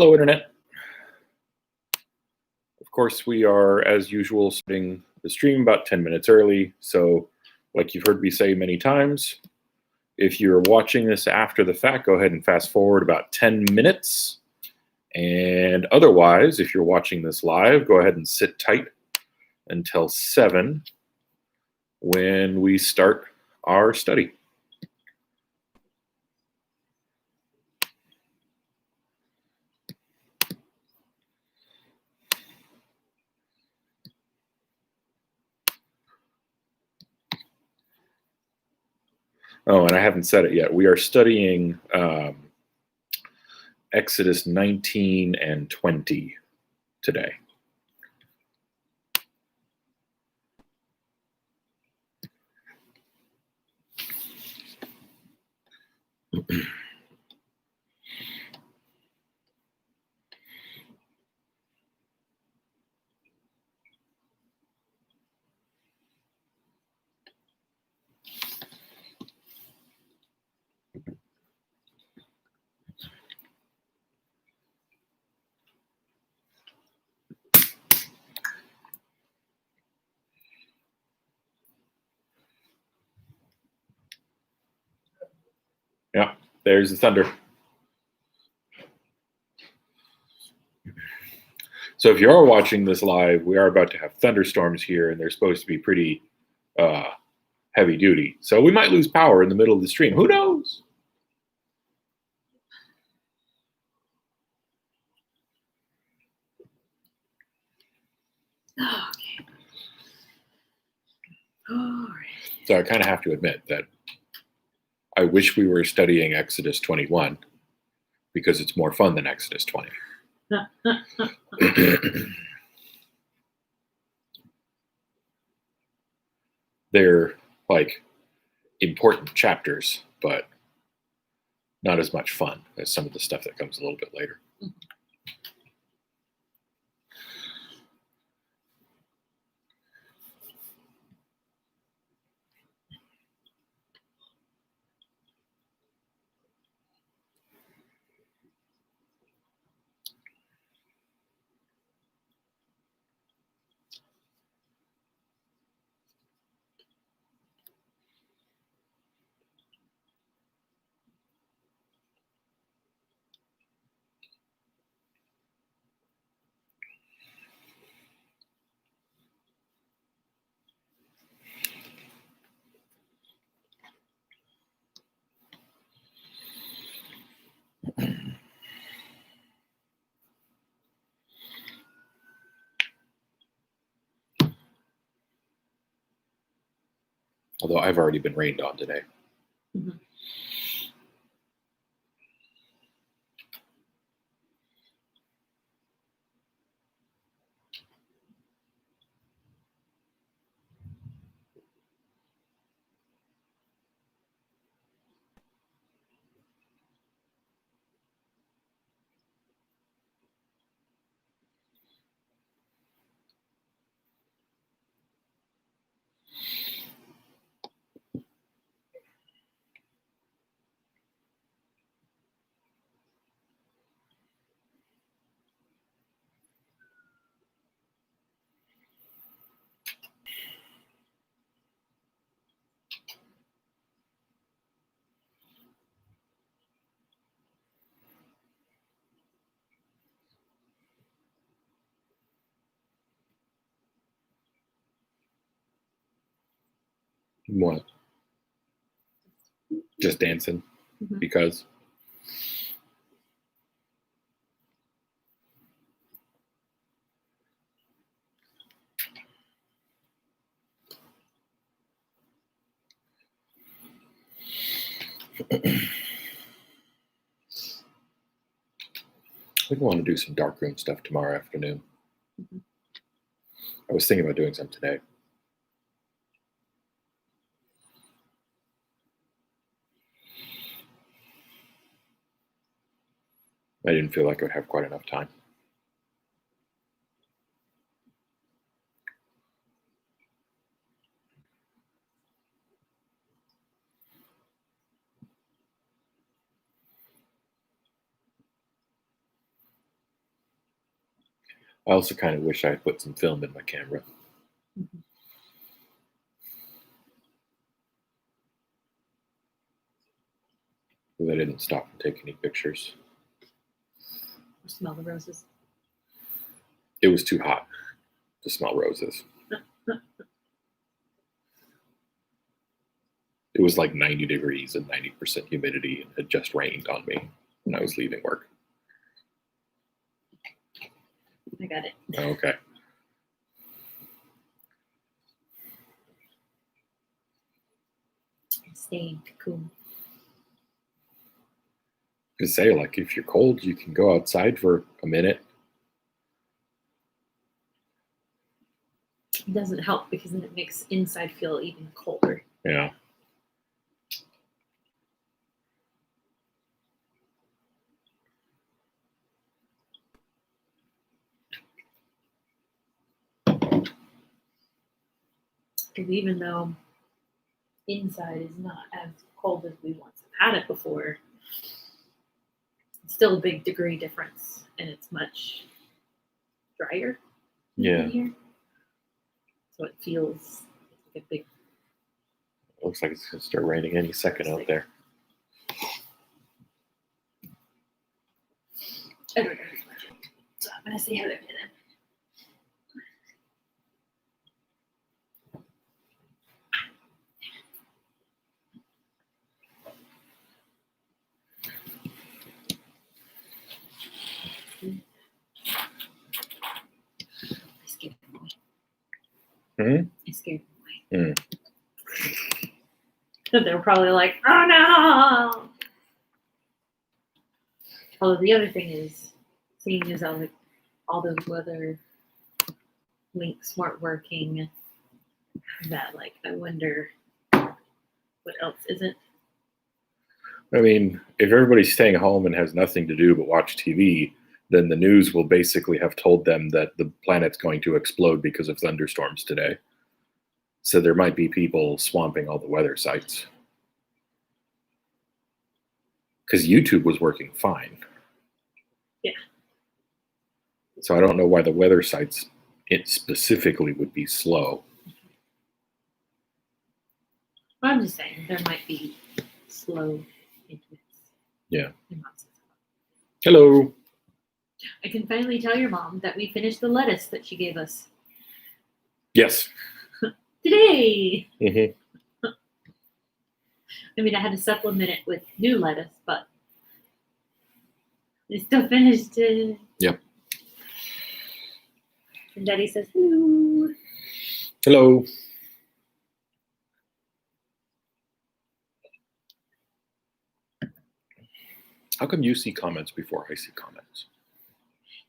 Hello, Internet. Of course, we are, as usual, starting the stream about 10 minutes early. So, like you've heard me say many times, if you're watching this after the fact, go ahead and fast forward about 10 minutes. And otherwise, if you're watching this live, go ahead and sit tight until 7 when we start our study. Oh, and I haven't said it yet. We are studying Exodus 19 and 20 today. Yeah, there's the thunder. So if you are watching this live, we are about to have thunderstorms here, and they're supposed to be pretty heavy duty. So we might lose power in the middle of the stream. Who knows? Okay. All right. So I kind of have to admit that I wish we were studying Exodus 21 because it's more fun than Exodus 20. They're like important chapters, but not as much fun as some of the stuff that comes a little bit later. Although I've already been rained on today. Mm-hmm. What? Just dancing because. I think I want to do some darkroom stuff tomorrow afternoon. Mm-hmm. I was thinking about doing some today. I didn't feel like I would have quite enough time. I also kind of wish I had put some film in my camera. Mhm. But I didn't stop and take any pictures. Smell the roses. It was too hot to smell roses. It was like 90 degrees and 90% humidity, and it just rained on me when I was leaving work. I got it. Okay. Staying cool. I could say, like, if you're cold, you can go outside for a minute. It doesn't help because then it makes inside feel even colder. Yeah. Because even though inside is not as cold as we once have had it before, it's still a big degree difference, and it's much drier Yeah. in here. So it feels like a big. Looks like it's going to start raining any second out there. I don't know as much. So I'm gonna see how they're doing. I scared them away. I scared them away. They were probably like, "Oh no!" Although the other thing is, seeing as how like all those weather links weren't working, that like I wonder what else isn't. I mean, if everybody's staying home and has nothing to do but watch TV, then the news will basically have told them that the planet's going to explode because of thunderstorms today. So there might be people swamping all the weather sites. Because YouTube was working fine. Yeah. So I don't know why the weather sites it specifically would be slow. Well, I'm just saying there might be slow internet. Yeah. in lots of- Hello. I can finally tell your mom that we finished the lettuce that she gave us Yes. today. Mm-hmm. I mean, I had to supplement it with new lettuce, but we still finished it. Yep. And Daddy says, hello. Hello. How come you see comments before I see comments?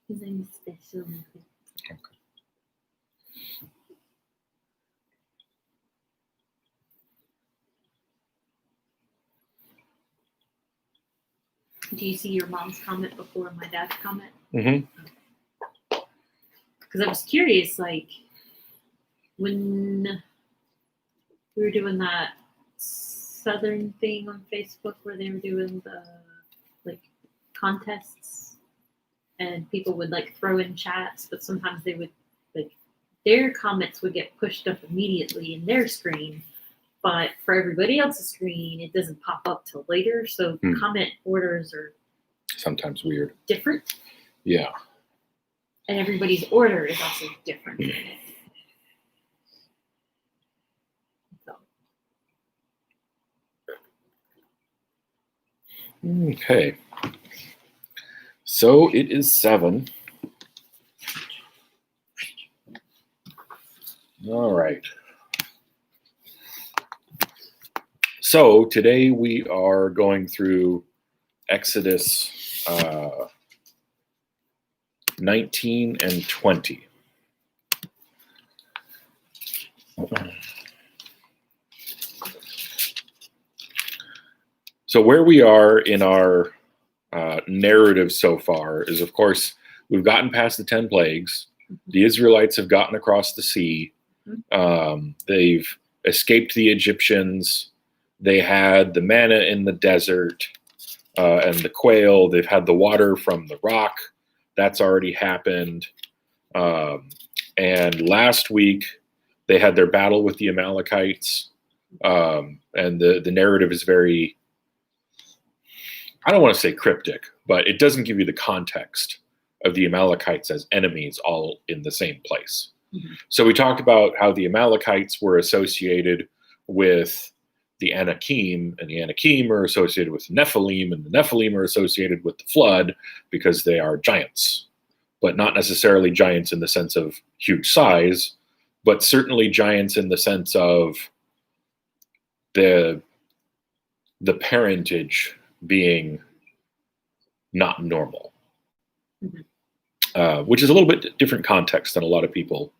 Because I'm special. Okay. Do you see your mom's comment before my dad's comment? Mm-hmm. Because I was curious, like, when we were doing that Southern thing on Facebook where they were doing the, like, contests and people would, like, throw in chats, but sometimes they would, like, their comments would get pushed up immediately in their screen, but for everybody else's screen, it doesn't pop up till later, so comment orders are Sometimes weird. different. Yeah. And everybody's order is also different in it. So, Okay. So it is 7. All right. So today we are going through Exodus 19 and 20. So where we are in our narrative so far is, of course, we've gotten past the 10 plagues. The Israelites have gotten across the sea. They've escaped the Egyptians. They had the manna in the desert and the quail. They've had the water from the rock. That's already happened. And last week they had their battle with the Amalekites, and the narrative is very, I don't want to say cryptic, but it doesn't give you the context of the Amalekites as enemies all in the same place. Mhm. So we talked about how the Amalekites were associated with the Anakim, and the Anakim are associated with Nephilim, and the Nephilim are associated with the flood because they are giants, but not necessarily giants in the sense of huge size, but certainly giants in the sense of the parentage being not normal, which is a little bit different context than a lot of people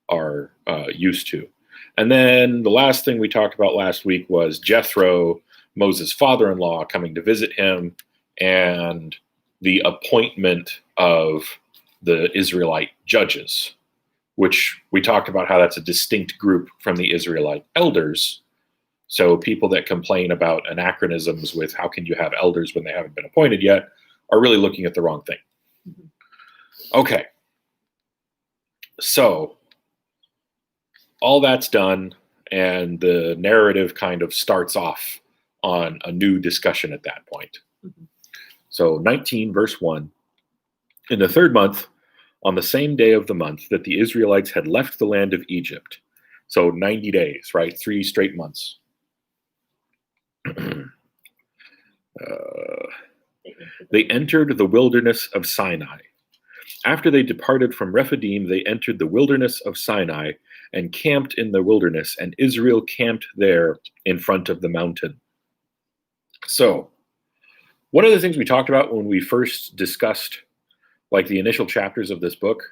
are used to. And then the last thing we talked about last week was Jethro, Moses' father-in-law, coming to visit him, and the appointment of the Israelite judges, which we talked about how that's a distinct group from the Israelite elders. So people that complain about anachronisms with how can you have elders when they haven't been appointed yet are really looking at the wrong thing. Okay. So all that's done, and the narrative kind of starts off on a new discussion at that point. So 19 verse 1, in the third month, on the same day of the month that the Israelites had left the land of Egypt, so 90 days, right? 3 straight months. They entered the wilderness of Sinai. After they departed from Rephidim, they entered the wilderness of Sinai and camped in the wilderness, and Israel camped there in front of the mountain. So, one of the things we talked about when we first discussed like the initial chapters of this book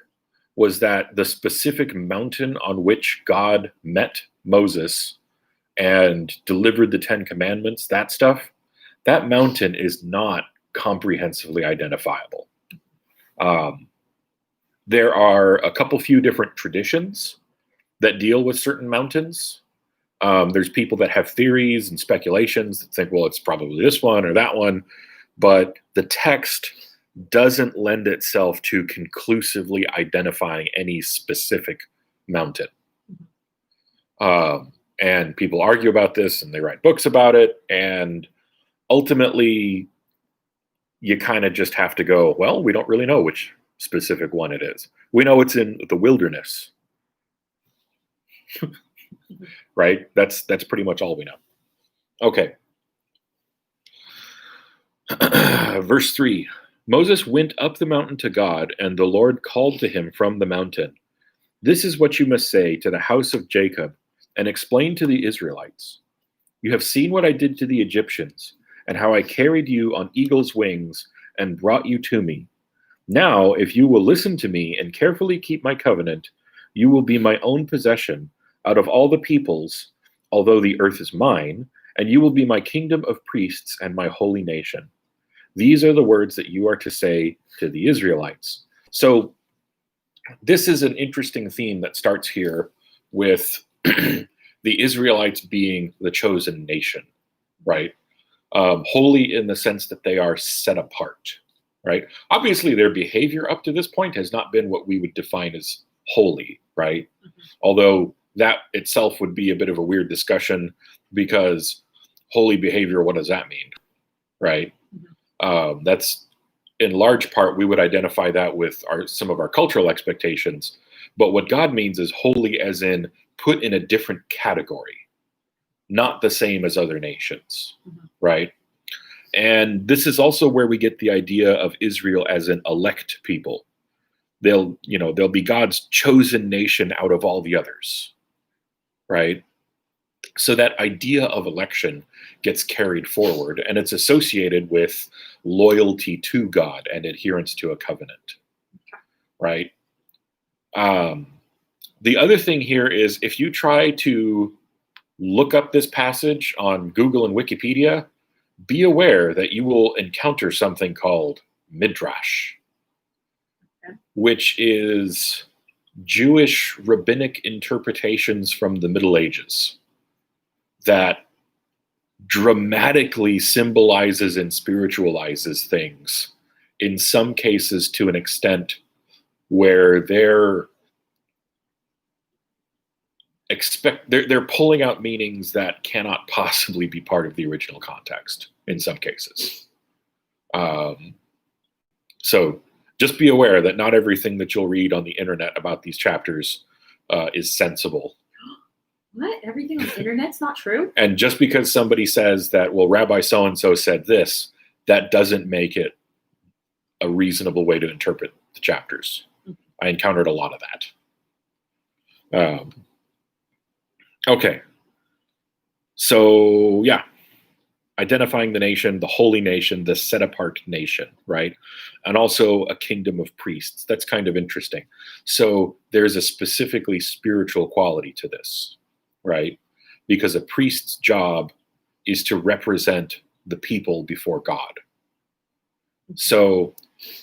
was that the specific mountain on which God met Moses and delivered the 10 Commandments, that stuff, that mountain is not comprehensively identifiable. There are a couple few different traditions that deal with certain mountains. There's people that have theories and speculations that think, well, it's probably this one or that one, but the text doesn't lend itself to conclusively identifying any specific mountain. And people argue about this and they write books about it, and ultimately you kind of just have to go, well, we don't really know which specific one it is. We know it's in the wilderness. Right? That's pretty much all we know. Okay. Verse 3. Moses went up the mountain to God, and the Lord called to him from the mountain. This is what you must say to the house of Jacob, and explain to the Israelites. You have seen what I did to the Egyptians, and how I carried you on eagle's wings and brought you to me. Now, if you will listen to me and carefully keep my covenant, you will be my own possession out of all the peoples, although the earth is mine, and you will be my kingdom of priests and my holy nation. These are the words that you are to say to the Israelites. So this is an interesting theme that starts here with the Israelites being the chosen nation, right? Holy in the sense that they are set apart, right? Obviously, their behavior up to this point has not been what we would define as holy, right? Although that itself would be a bit of a weird discussion, because holy behavior, what does that mean, right? That's in large part, we would identify that with some of our cultural expectations. But what God means is holy as in put in a different category, not the same as other nations, right? And this is also where we get the idea of Israel as an elect people. They'll be God's chosen nation out of all the others, right? So that idea of election gets carried forward, and it's associated with loyalty to God and adherence to a covenant, right? The other thing here is, if you try to look up this passage on Google and Wikipedia, be aware that you will encounter something called Midrash, which is Jewish rabbinic interpretations from the Middle Ages that dramatically symbolizes and spiritualizes things, in some cases to an extent where they're pulling out meanings that cannot possibly be part of the original context in some cases. So just be aware that not everything that you'll read on the internet about these chapters is sensible. What? Everything on the internet's not true? And just because somebody says that, well, Rabbi so-and-so said this, that doesn't make it a reasonable way to interpret the chapters. I encountered a lot of that. Okay. So, yeah. Identifying the nation, the holy nation, the set-apart nation, right? And also a kingdom of priests. That's kind of interesting. So there's a specifically spiritual quality to this, right? Because a priest's job is to represent the people before God. So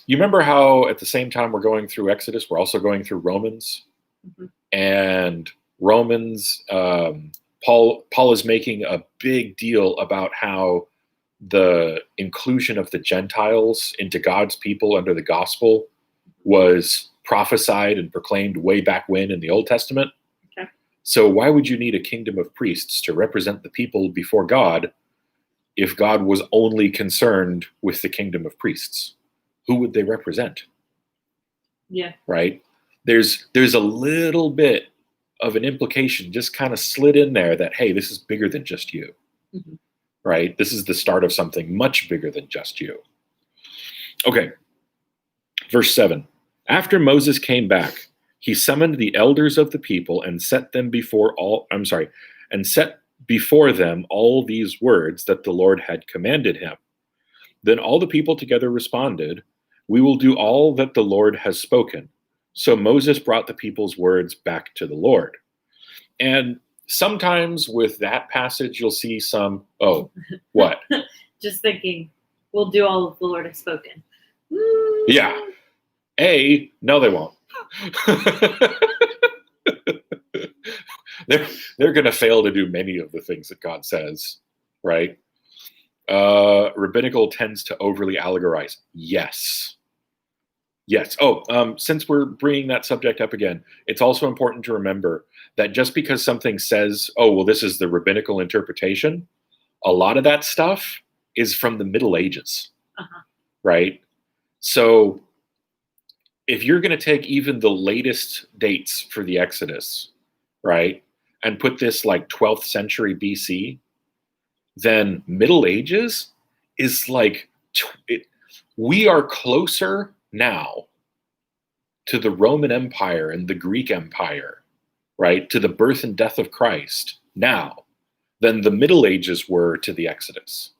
you remember how at the same time we're going through Exodus, we're also going through Romans? Mm-hmm. And Romans, Paul is making a big deal about how the inclusion of the Gentiles into God's people under the gospel was prophesied and proclaimed way back when in the Old Testament. Okay. So why would you need a kingdom of priests to represent the people before God if God was only concerned with the kingdom of priests? Who would they represent? Yeah. Right? There's a little bit of an implication just kind of slid in there that, hey, this is bigger than just you. Mm-hmm. Right? This is the start of something much bigger than just you. Okay. Verse 7. After Moses came back, he summoned the elders of the people and set before them all these words that the Lord had commanded him. Then all the people together responded, "We will do all that the Lord has spoken." So Moses brought the people's words back to the Lord. And sometimes with that passage, you'll see some, oh, what? Just thinking, we'll do all the Lord has spoken. Yeah. No, they won't. They're going to fail to do many of the things that God says, right? Rabbinical tends to overly allegorize. Yes. Oh, since we're bringing that subject up again, it's also important to remember that just because something says, oh, well, this is the rabbinical interpretation, a lot of that stuff is from the Middle Ages, right? So if you're going to take even the latest dates for the Exodus, right, and put this like 12th century BC, then Middle Ages is like, we are closer now to the Roman Empire and the Greek Empire, right, to the birth and death of Christ now than the Middle Ages were to the Exodus,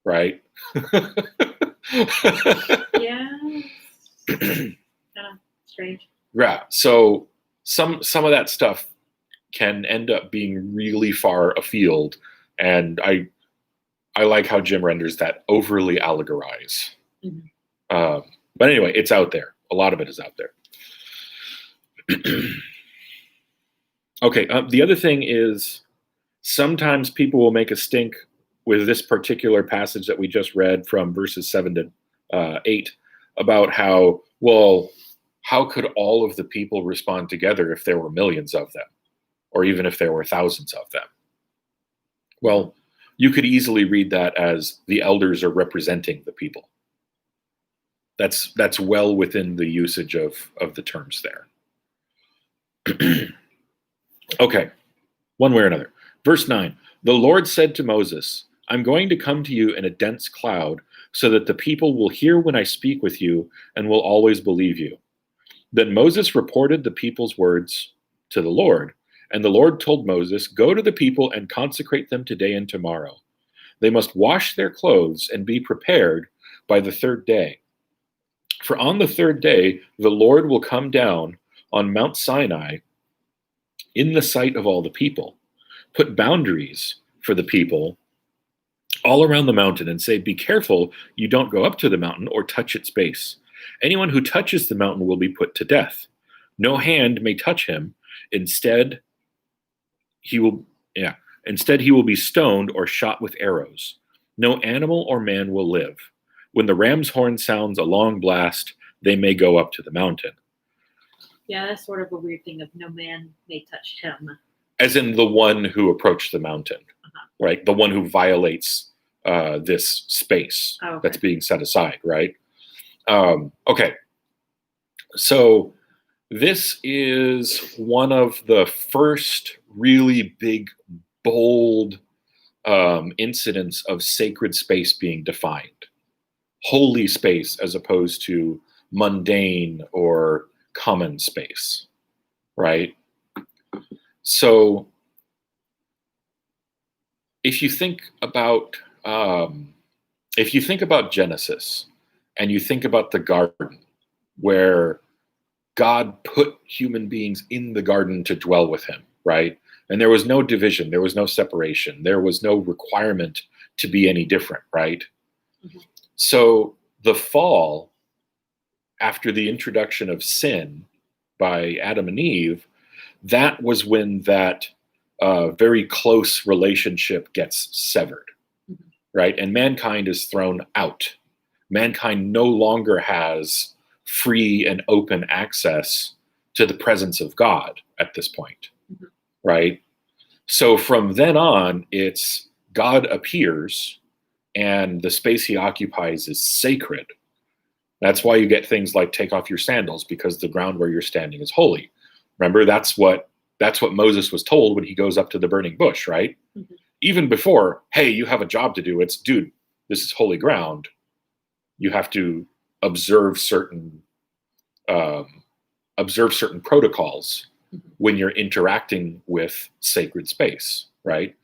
right? Yeah. Kind of strange. Yeah. So some of that stuff can end up being really far afield, and I like how Jim renders that overly allegorize. But anyway, it's out there. A lot of it is out there. Okay. The other thing is sometimes people will make a stink with this particular passage that we just read from verses 7 to 8 about how, well, how could all of the people respond together if there were millions of them, or even if there were thousands of them? Well, you could easily read that as the elders are representing the people. That's well within the usage of the terms there. Okay, one way or another. Verse 9, the Lord said to Moses, I'm going to come to you in a dense cloud so that the people will hear when I speak with you and will always believe you. Then Moses reported the people's words to the Lord, and the Lord told Moses, go to the people and consecrate them today and tomorrow. They must wash their clothes and be prepared by the third day. For on the third day, the Lord will come down on Mount Sinai in the sight of all the people, put boundaries for the people all around the mountain and say, be careful you don't go up to the mountain or touch its base. Anyone who touches the mountain will be put to death. No hand may touch him. Instead, he will be stoned or shot with arrows. No animal or man will live. When the ram's horn sounds a long blast, they may go up to the mountain. Yeah, that's sort of a weird thing of no man may touch him. As in the one who approached the mountain, right? The one who violates this space that's being set aside, right? Okay. So this is one of the first really big, bold incidents of sacred space being defined. Holy space as opposed to mundane or common space, right? So if you think about Genesis and you think about the garden where God put human beings in the garden to dwell with him, right? And there was no division, there was no separation, there was no requirement to be any different, right? Mm-hmm. So the fall, after the introduction of sin by Adam and Eve, that was when that very close relationship gets severed, mm-hmm. right? And mankind is thrown out. Mankind no longer has free and open access to the presence of God at this point, mm-hmm. right? So from then on, it's God appears and the space he occupies is sacred. That's why you get things like take off your sandals, because the ground where you're standing is holy. Remember, that's what Moses was told when he goes up to the burning bush, right? Mm-hmm. Even before, hey, you have a job to do. It's, dude, this is holy ground. You have to observe certain protocols mm-hmm. when you're interacting with sacred space, right?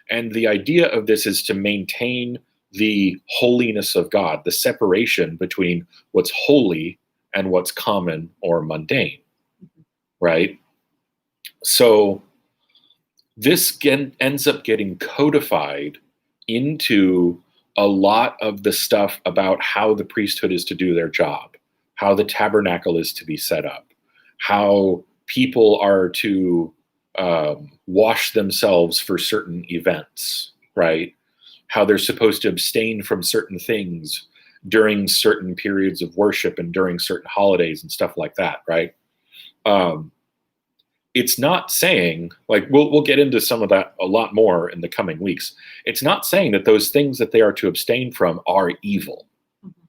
And the idea of this is to maintain the holiness of God, the separation between what's holy and what's common or mundane, mm-hmm. right? So this ends up getting codified into a lot of the stuff about how the priesthood is to do their job, how the tabernacle is to be set up, how people are to wash themselves for certain events, right? How they're supposed to abstain from certain things during certain periods of worship and during certain holidays and stuff like that, right? It's not saying, like, we'll get into some of that a lot more in the coming weeks. It's not saying that those things that they are to abstain from are evil, mm-hmm.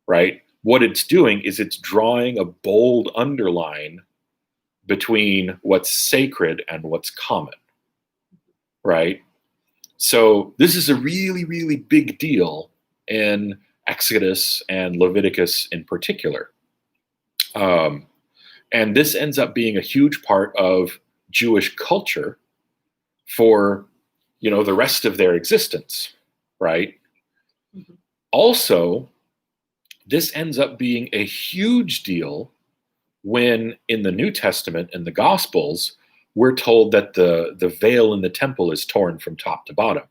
right? What it's doing is it's drawing a bold underline between what's sacred and what's common, right? So this is a really, really big deal in Exodus and Leviticus in particular. And this ends up being a huge part of Jewish culture for, the rest of their existence, right? Mm-hmm. Also, this ends up being a huge deal when in the New Testament, in the Gospels, we're told that the veil in the temple is torn from top to bottom,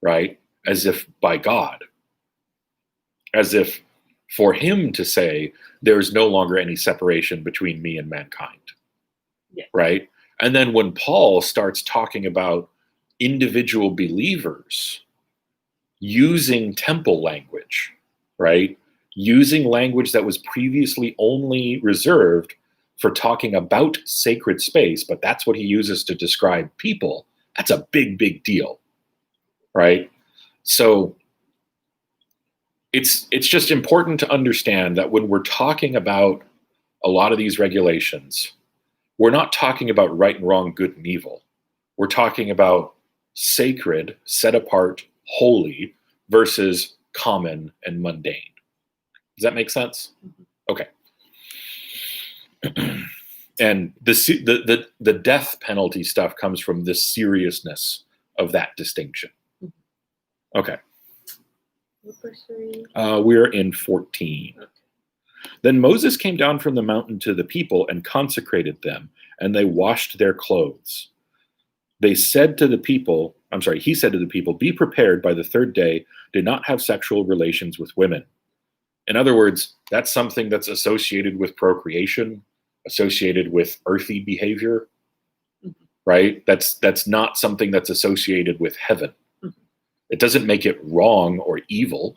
right? As if by God. As if for him to say, there's no longer any separation between me and mankind, yeah. right? And then when Paul starts talking about individual believers using temple language, right? Using language that was previously only reserved for talking about sacred space, but that's what he uses to describe people. That's a big, big deal, right? So it's just important to understand that when we're talking about a lot of these regulations, we're not talking about right and wrong, good and evil. We're talking about sacred, set apart, holy versus common and mundane. Does that make sense? Okay. And the death penalty stuff comes from the seriousness of that distinction. Okay. We're in 14. Okay. Then Moses came down from the mountain to the people and consecrated them, and they washed their clothes. He said to the people, be prepared by the third day, do not have sexual relations with women. In other words, that's something that's associated with procreation, associated with earthy behavior, mm-hmm. right? That's not something that's associated with heaven. Mm-hmm. It doesn't make it wrong or evil,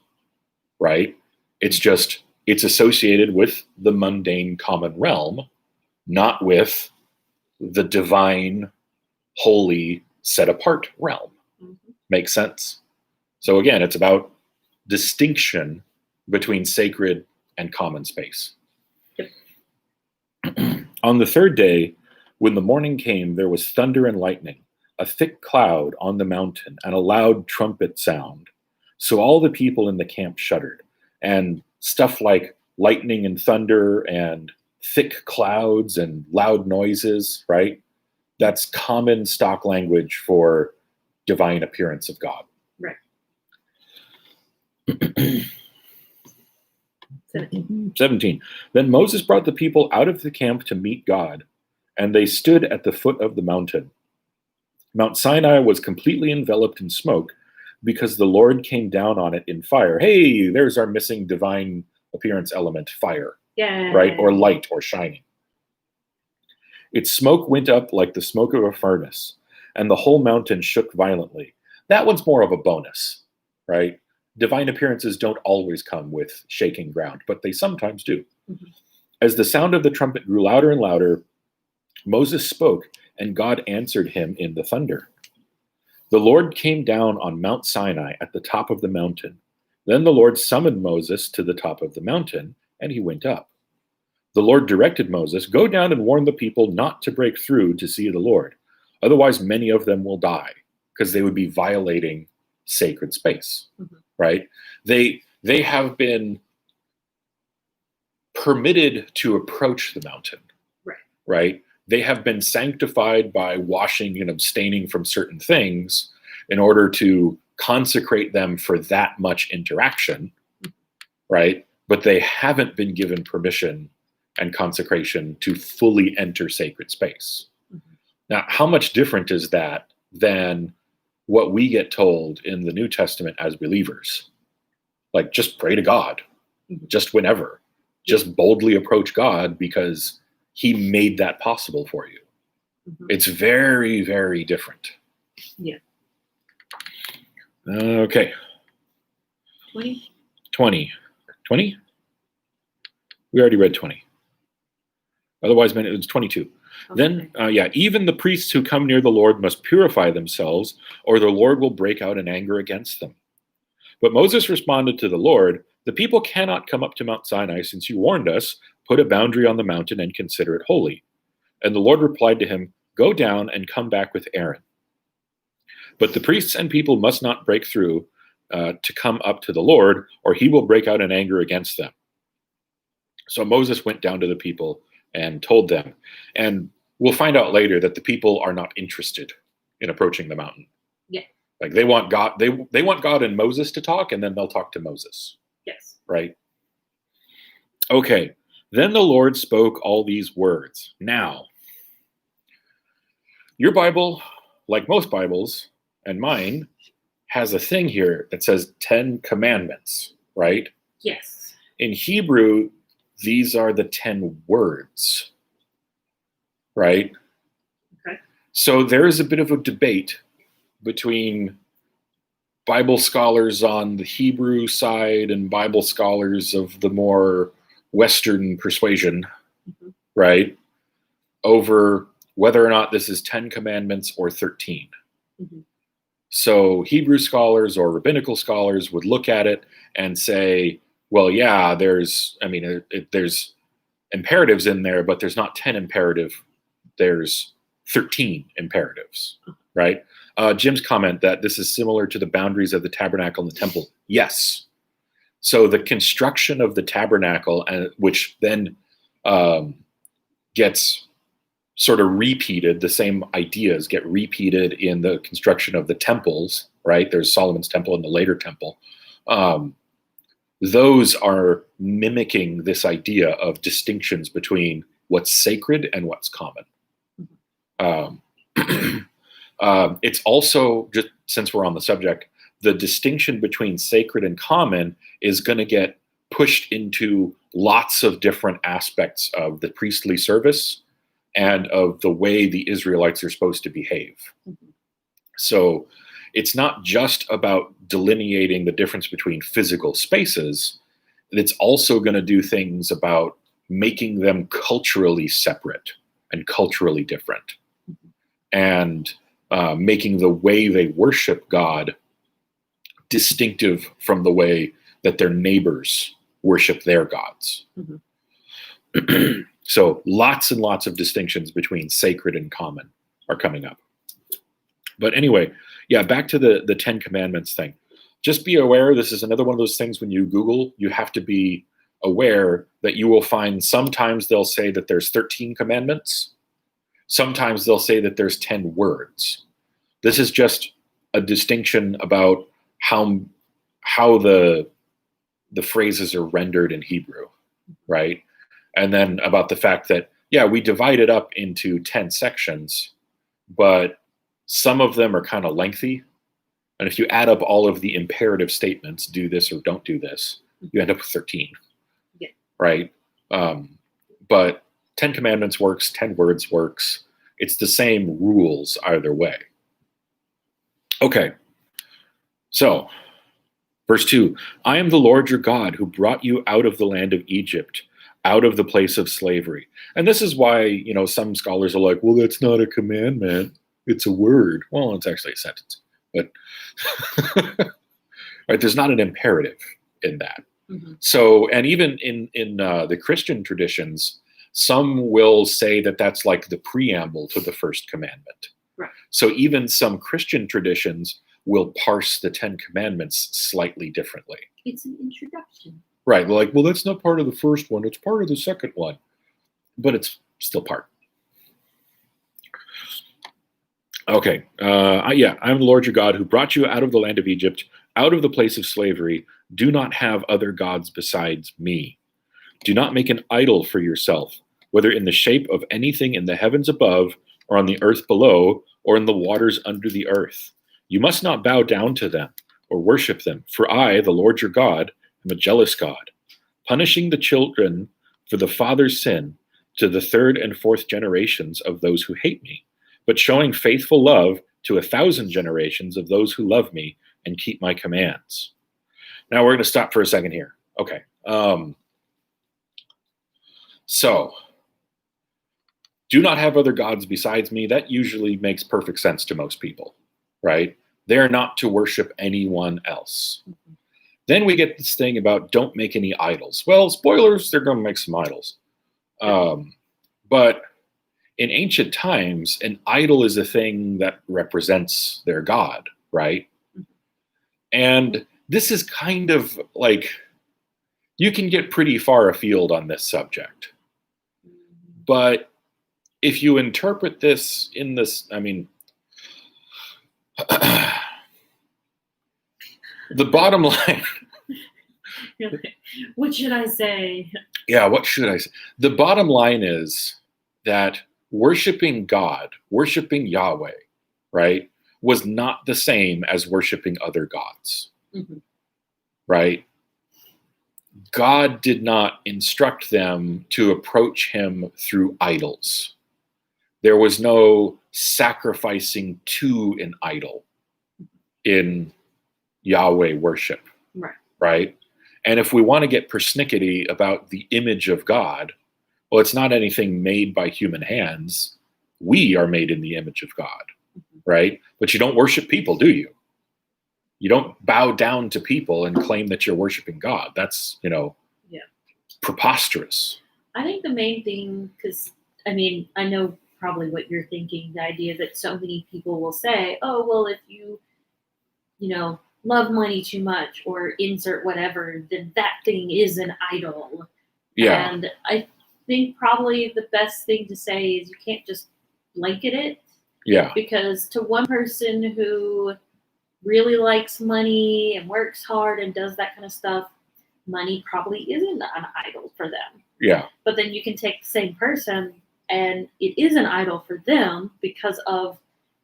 right? It's just It's associated with the mundane common realm, not with the divine, holy, set apart realm. Mm-hmm. Makes sense? So again, it's about distinction between sacred and common space. Yep. On the third day, when the morning came, there was thunder and lightning, a thick cloud on the mountain, and a loud trumpet sound. So all the people in the camp shuddered. And stuff like lightning and thunder and thick clouds and loud noises, right? That's common stock language for divine appearance of God. Right. 17. Then Moses brought the people out of the camp to meet God, and they stood at the foot of the mountain. Mount Sinai was completely enveloped in smoke because the Lord came down on it in fire. Hey, there's our missing divine appearance element, fire, Yeah. right? Or light or shining. Its smoke went up like the smoke of a furnace, and the whole mountain shook violently. That one's more of a bonus, right? Divine appearances don't always come with shaking ground, but they sometimes do. Mm-hmm. As the sound of the trumpet grew louder and louder, Moses spoke, and God answered him in the thunder. The Lord came down on Mount Sinai at the top of the mountain. Then the Lord summoned Moses to the top of the mountain, and he went up. The Lord directed Moses, "Go down and warn the people not to break through to see the Lord. Otherwise, many of them will die," because they would be violating sacred space, mm-hmm. right? They have been permitted to approach the mountain, right? They have been sanctified by washing and abstaining from certain things in order to consecrate them for that much interaction, right? But they haven't been given permission and consecration to fully enter sacred space. Mm-hmm. Now, how much different is that than what we get told in the New Testament as believers? Like, just pray to God, mm-hmm. just whenever. Just boldly approach God because he made that possible for you. Mm-hmm. It's very, very different. Yeah. Okay. 20? 20. 20? We already read 20. Otherwise, it's 22. Okay. Then, even the priests who come near the Lord must purify themselves, or the Lord will break out in anger against them. But Moses responded to the Lord, "The people cannot come up to Mount Sinai since you warned us. Put a boundary on the mountain and consider it holy." And the Lord replied to him, "Go down and come back with Aaron. But the priests and people must not break through to come up to the Lord, or he will break out in anger against them." So Moses went down to the people and told them. And we'll find out later that the people are not interested in approaching the mountain. Yeah. Like they want God, they want God and Moses to talk, and then they'll talk to Moses. Yes. Right? Okay. Then the Lord spoke all these words. Now, your Bible, like most Bibles, and mine, has a thing here that says 10 commandments, right? Yes. In Hebrew, these are the 10 words, right? Okay. So there is a bit of a debate between Bible scholars on the Hebrew side and Bible scholars of the more Western persuasion, mm-hmm. right? Over whether or not this is 10 commandments or 13. Mm-hmm. So Hebrew scholars or rabbinical scholars would look at it and say, well, yeah, there's imperatives in there, but there's not 10 imperative. There's 13 imperatives, right? Jim's comment that this is similar to the boundaries of the tabernacle and the temple. Yes. So the construction of the tabernacle, which then gets sort of repeated, the same ideas get repeated in the construction of the temples, right? There's Solomon's temple and the later temple. Those are mimicking this idea of distinctions between what's sacred and what's common. It's also, just since we're on the subject, the distinction between sacred and common is going to get pushed into lots of different aspects of the priestly service and of the way the Israelites are supposed to behave. Mm-hmm. So it's not just about delineating the difference between physical spaces. it's also going to do things about making them culturally separate and culturally different, and making the way they worship God distinctive from the way that their neighbors worship their gods. Mhm. So lots and lots of distinctions between sacred and common are coming up. But anyway, yeah, back to the Ten Commandments thing. Just be aware, this is another one of those things when you Google, you have to be aware that you will find sometimes they'll say that there's 13 commandments. Sometimes they'll say that there's 10 words. This is just a distinction about how the phrases are rendered in Hebrew, right? And then about the fact that, yeah, we divide it up into 10 sections, but some of them are kind of lengthy. And if you add up all of the imperative statements, do this or don't do this, you end up with 13, Yeah. right? But 10 commandments works, 10 words works. It's the same rules either way. Okay, so verse 2, I am the Lord your God who brought you out of the land of Egypt, out of the place of slavery. And this is why, some scholars are like, well, that's not a commandment. It's a word. Well, it's actually a sentence. But right, there's not an imperative in that. Mm-hmm. So, and even in the Christian traditions, some will say that that's like the preamble to the first commandment. Right. So even some Christian traditions will parse the 10 commandments slightly differently. It's an introduction. Right. Like, well, that's not part of the first one. It's part of the second one. But it's still part. Okay. Yeah, I'm the Lord your God who brought you out of the land of Egypt, out of the place of slavery. Do not have other gods besides me. Do not make an idol for yourself, whether in the shape of anything in the heavens above, or on the earth below, or in the waters under the earth. You must not bow down to them or worship them, for I, the Lord your God, am a jealous God, punishing the children for the father's sin to the third and fourth generations of those who hate me, but showing faithful love to 1,000 generations of those who love me and keep my commands. Now we're going to stop for a second here. Okay. So, do not have other gods besides me. That usually makes perfect sense to most people, right? They're not to worship anyone else. Mm-hmm. Then we get this thing about don't make any idols. Well, spoilers, they're going to make some idols. But in ancient times, an idol is a thing that represents their god, right? Mm-hmm. And this is kind of like, you can get pretty far afield on this subject. But if you interpret this in this, I mean, the bottom line. What should I say? Yeah, what should I say? The bottom line is that worshiping God, worshiping Yahweh, right, was not the same as worshiping other gods, Mm-hmm. right? God did not instruct them to approach him through idols. There was no sacrificing to an idol in Yahweh worship, right? And if we want to get persnickety about the image of God, well, it's not anything made by human hands. We are made in the image of God, right? But you don't worship people, do you? You don't bow down to people and claim that you're worshiping God. That's, preposterous. I think the main thing, because, I mean, I know probably what you're thinking, the idea that so many people will say, oh, well, if you love money too much or insert whatever, then that thing is an idol. Yeah. And I think probably the best thing to say is you can't just blanket it. Yeah. Because to one person who really likes money and works hard and does that kind of stuff, money probably isn't an idol for them. Yeah. But then you can take the same person and it is an idol for them because of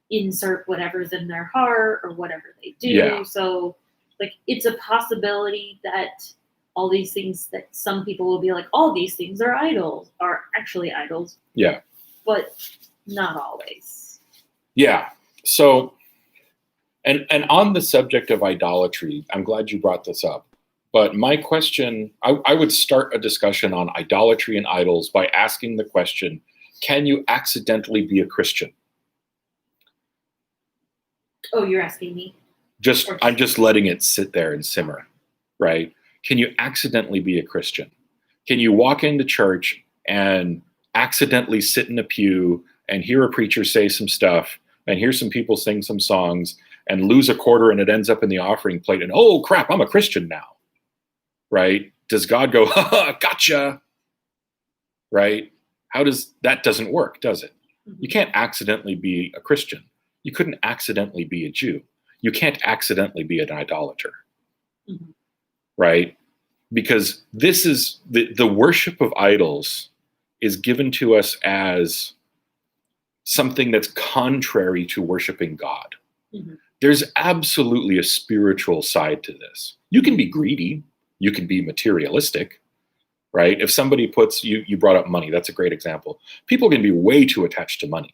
insert whatever's in their heart or whatever they do. Yeah. So, like, it's a possibility that all these things that some people will be like, all these things are actually idols. Yeah. But not always. Yeah. So, and on the subject of idolatry, I'm glad you brought this up, But my question, I would start a discussion on idolatry and idols by asking the question, can you accidentally be a Christian? Oh, you're asking me? I'm just letting it sit there and simmer, right? Can you accidentally be a Christian? Can you walk into church and accidentally sit in a pew and hear a preacher say some stuff and hear some people sing some songs and lose a quarter and it ends up in the offering plate and, oh crap, I'm a Christian now, right? Does God go, ha ha, gotcha, right? That doesn't work, does it? You can't accidentally be a Christian. You couldn't accidentally be a Jew. You can't accidentally be an idolater, right? Because this is the worship of idols is given to us as something that's contrary to worshiping God. There's absolutely a spiritual side to this. You can be greedy. You can be materialistic, right? If somebody puts, you brought up money. That's a great example. People can be way too attached to money,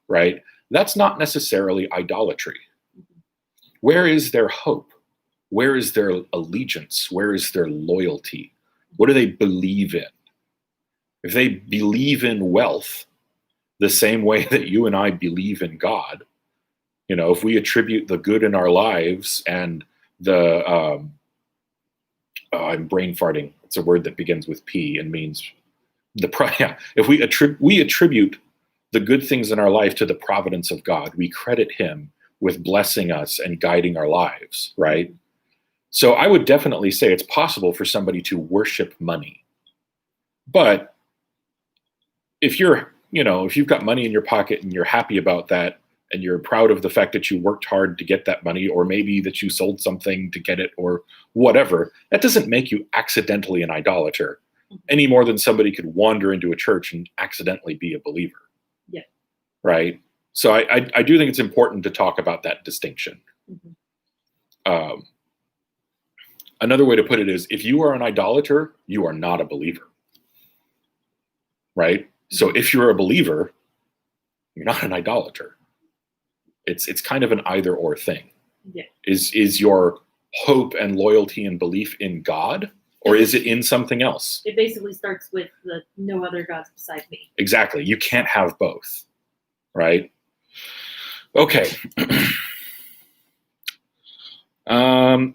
right? That's not necessarily idolatry. Where is their hope? Where is their allegiance? Where is their loyalty? What do they believe in? If they believe in wealth the same way that you and I believe in God, if we attribute the good in our lives and I'm brain farting. It's a word that begins with P and means if we attribute the good things in our life to the providence of God, we credit him with blessing us and guiding our lives, right? So I would definitely say it's possible for somebody to worship money. But if you've got money in your pocket and you're happy about that and you're proud of the fact that you worked hard to get that money, or maybe that you sold something to get it or whatever, that doesn't make you accidentally an idolater any more than somebody could wander into a church and accidentally be a believer. Yeah. Right? So I do think it's important to talk about that distinction. Another way to put it is, if you are an idolater, you are not a believer. Right? So if you're a believer, you're not an idolater. It's kind of an either or thing. Yeah. Is your hope and loyalty and belief in God, or is it in something else? It basically starts with the no other gods beside me. Exactly. You can't have both. Right? Okay.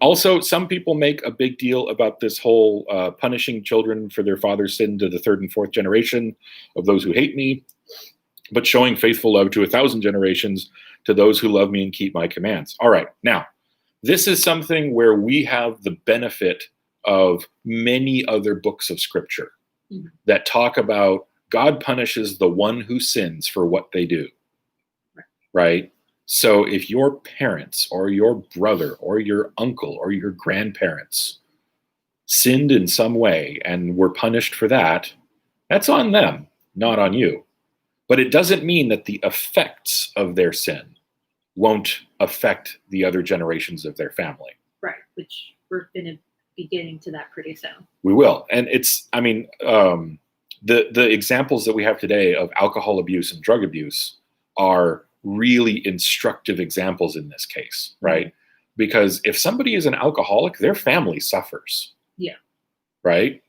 Also, some people make a big deal about this whole punishing children for their father's sin to the third and fourth generation of those who hate me, but showing faithful love to 1,000 generations to those who love me and keep my commands. All right. Now, this is something where we have the benefit of many other books of scripture that talk about God punishes the one who sins for what they do. Right? So if your parents or your brother or your uncle or your grandparents sinned in some way and were punished for that, that's on them, not on you. But it doesn't mean that the effects of their sin won't affect the other generations of their family. Right, which we're going to be getting to that pretty soon. We will. And the examples that we have today of alcohol abuse and drug abuse are really instructive examples in this case, right? Because if somebody is an alcoholic, their family suffers. Yeah. Right?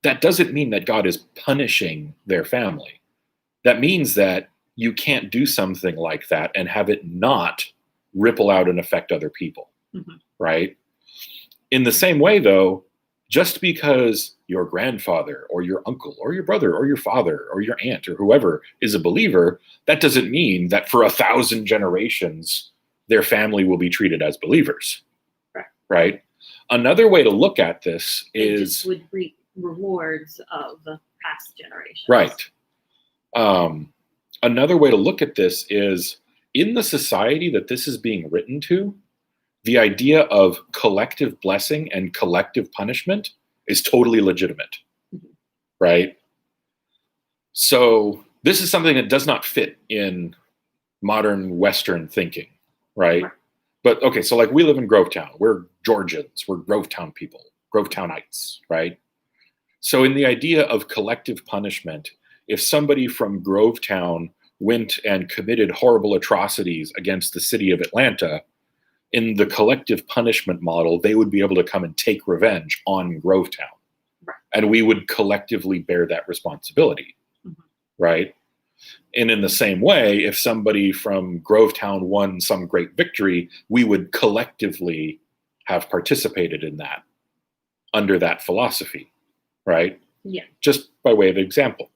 That doesn't mean that God is punishing their family. That means that you can't do something like that and have it not ripple out and affect other people, right? In the same way, though, just because your grandfather or your uncle or your brother or your father or your aunt or whoever is a believer, that doesn't mean that for 1,000 generations, their family will be treated as believers, right? Another way to look at this is... Just would reap rewards of past generations. Right. Another way to look at this is, in the society that this is being written to, the idea of collective blessing and collective punishment is totally legitimate, right? So this is something that does not fit in modern Western thinking, right? But okay, so like we live in Grovetown. We're Georgians. We're Grovetown people, Grovetownites, right? So in the idea of collective punishment, if somebody from Grovetown went and committed horrible atrocities against the city of Atlanta, in the collective punishment model, they would be able to come and take revenge on Grovetown. Right. And we would collectively bear that responsibility, Mhm. right? And in the same way, if somebody from Grovetown won some great victory, we would collectively have participated in that under that philosophy, right? Yeah. Just by way of example.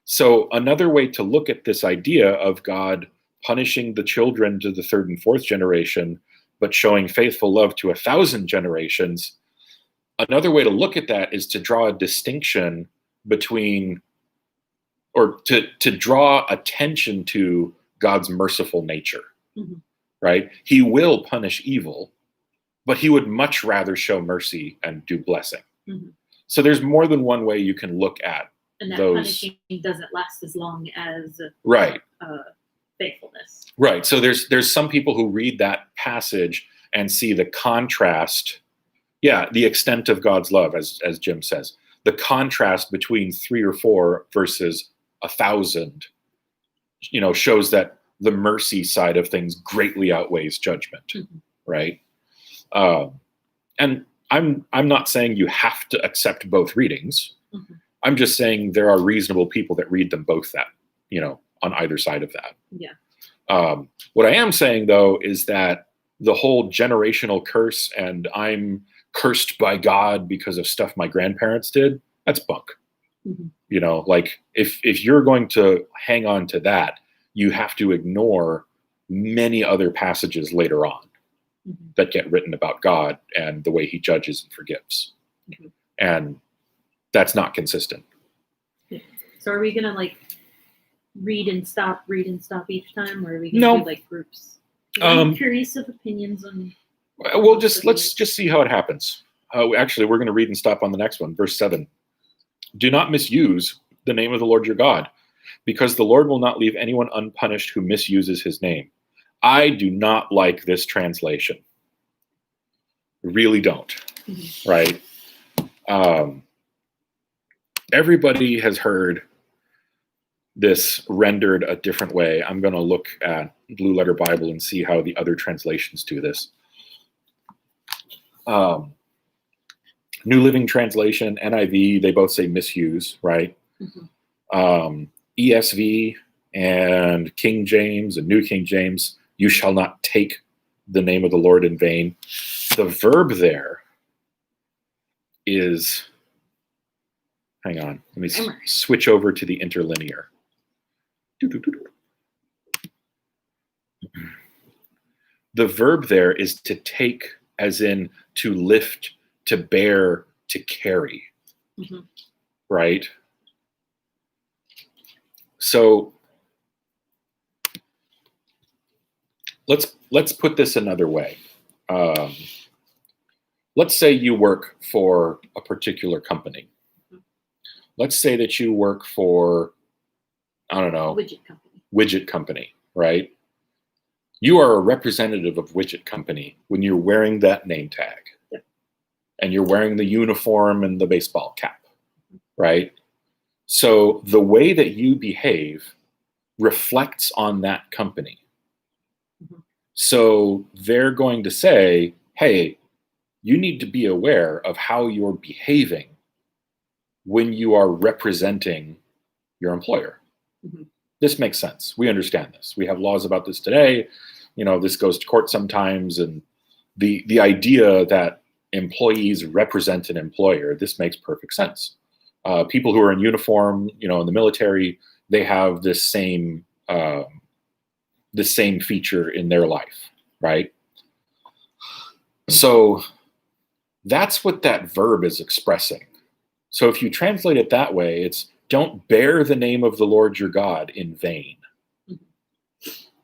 So another way to look at this idea of God punishing the children to the third and fourth generation, but showing faithful love to 1,000 generations, another way to look at that is to draw a distinction between, or to draw attention to God's merciful nature, Mhm. right? He will punish evil, but he would much rather show mercy and do blessing. Mhm. So there's more than one way you can look at And that those. punishing doesn't last as long as Right. faithfulness. Right. So there's some people who read that passage and see the contrast. Yeah, the extent of God's love, as Jim says, the contrast between 3 or 4 versus 1,000, shows that the mercy side of things greatly outweighs judgment. Mhm. Right. And I'm not saying you have to accept both readings. Mhm. I'm just saying there are reasonable people that read them both that, on either side of that. Yeah. What I am saying, though, is that the whole generational curse and I'm cursed by God because of stuff my grandparents did, that's bunk. Mhm. Like if you're going to hang on to that, you have to ignore many other passages later on Mhm. that get written about God and the way he judges and forgives. Mhm. And that's not consistent. So are we gonna read and stop each time, or are we No. gonna do groups? I'm curious of opinions on. Well, let's just see how it happens. Actually, we're going to read and stop on the next one, verse 7. Do not misuse the name of the Lord your God, because the Lord will not leave anyone unpunished who misuses his name. I do not like this translation. Really don't. Mhm. Right? Everybody has heard this rendered a different way. I'm going to look at Blue Letter Bible and see how the other translations do this. New Living Translation, NIV, they both say misuse, right? Mhm. ESV and King James and New King James, you shall not take the name of the Lord in vain. The verb there is, hang on, let me switch over to the interlinear. The verb there is to take, as in to lift, to bear, to carry. Mhm. Right? So let's put this another way. Let's say you work for a particular company. Let's say that you work for, I don't know, Widget Company, right? You are a representative of Widget Company when you're wearing that name tag. Yep. And you're wearing the uniform and the baseball cap, right? So the way that you behave reflects on that company. Mhm. So they're going to say, hey, you need to be aware of how you're behaving when you are representing your employer. Mhm. This makes sense. We understand this. We have laws about this today. This goes to court sometimes. And the idea that employees represent an employer, this makes perfect sense. People who are in uniform, in the military, they have this same feature in their life, right? So that's what that verb is expressing. So if you translate it that way, it's don't bear the name of the Lord your God in vain,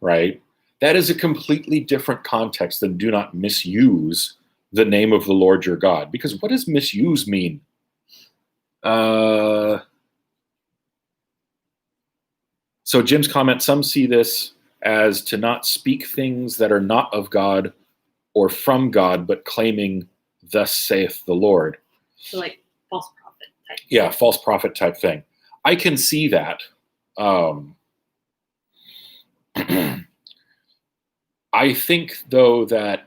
right? That is a completely different context than do not misuse the name of the Lord your God. Because what does misuse mean? So Jim's comment, some see this as to not speak things that are not of God or from God, but claiming, thus saith the Lord. So false prophet type. Yeah, false prophet type thing. I can see that. I think, though, that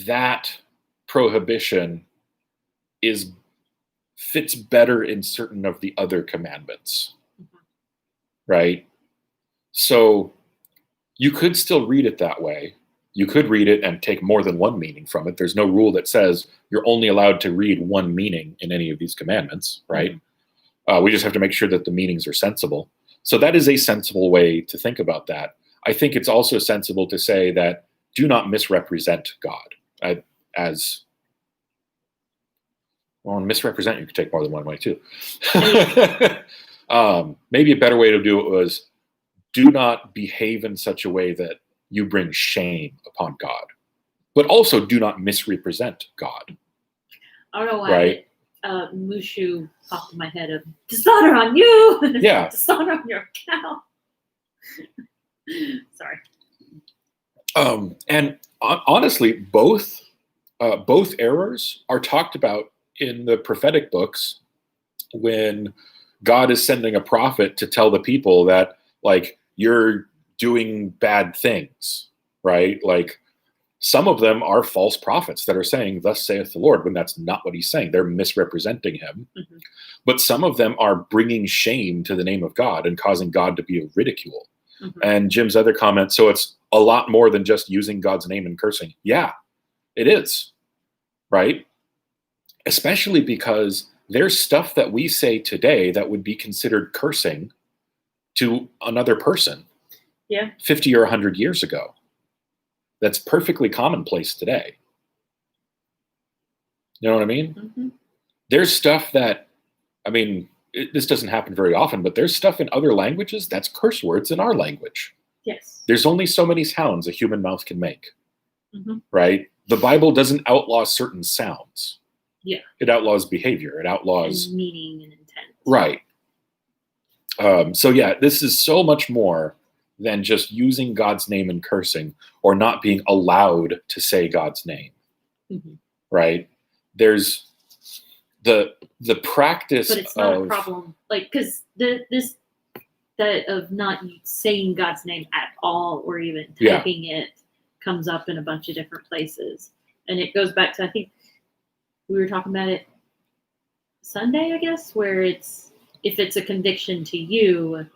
that prohibition fits better in certain of the other commandments, right? So you could still read it that way. You could read it and take more than one meaning from it. There's no rule that says you're only allowed to read one meaning in any of these commandments, right? We just have to make sure that the meanings are sensible. So that is a sensible way to think about that. I think it's also sensible to say that do not misrepresent God. As well, misrepresent, you could take more than one way too. Maybe a better way to do it was do not behave in such a way that you bring shame upon God, but also do not misrepresent God. I don't know why Right? Mushu popped in my head of dishonor on you. Yeah. Dishonor on your cow. Sorry. And honestly, both errors are talked about in the prophetic books when God is sending a prophet to tell the people that, like, you're doing bad things, right? Like, some of them are false prophets that are saying, "Thus saith the Lord," when that's not what he's saying. They're misrepresenting him. Mm-hmm. But some of them are bringing shame to the name of God and causing God to be ridiculed. Mm-hmm. And Jim's other comment, so it's a lot more than just using God's name and cursing. Yeah, it is, right? Especially because there's stuff that we say today that would be considered cursing to another person. Yeah. 50 or 100 years ago. That's perfectly commonplace today. You know what I mean? Mm-hmm. There's stuff that, I mean, this doesn't happen very often, but there's stuff in other languages that's curse words in our language. Yes. There's only so many sounds a human mouth can make, Mm-hmm. right? The Bible doesn't outlaw certain sounds. Yeah. It outlaws behavior. It outlaws... And meaning and intent. Right. So yeah, this is so much more than just using God's name and cursing or not being allowed to say God's name, Mm-hmm. right? There's the practice But it's not a problem, like, because that of not saying God's name at all or even typing it comes up in a bunch of different places, and it goes back to, I think we were talking about it Sunday, I guess, where it's, if it's a conviction to you,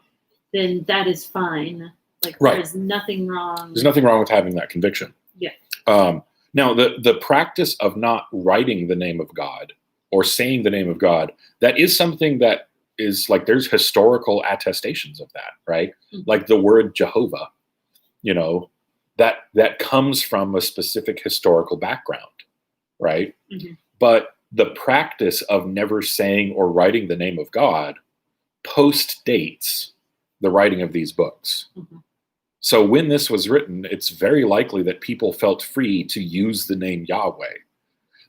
then that is fine. Like, Right. There's nothing wrong. There's nothing wrong with having that conviction. Yeah. Now, the practice of not writing the name of God or saying the name of God, that is something that is, like, there's historical attestations of that, right? Mm-hmm. Like the word Jehovah, you know, that comes from a specific historical background, right? Mm-hmm. But the practice of never saying or writing the name of God post-dates the writing of these books. Mm-hmm. So when this was written, it's very likely that people felt free to use the name Yahweh.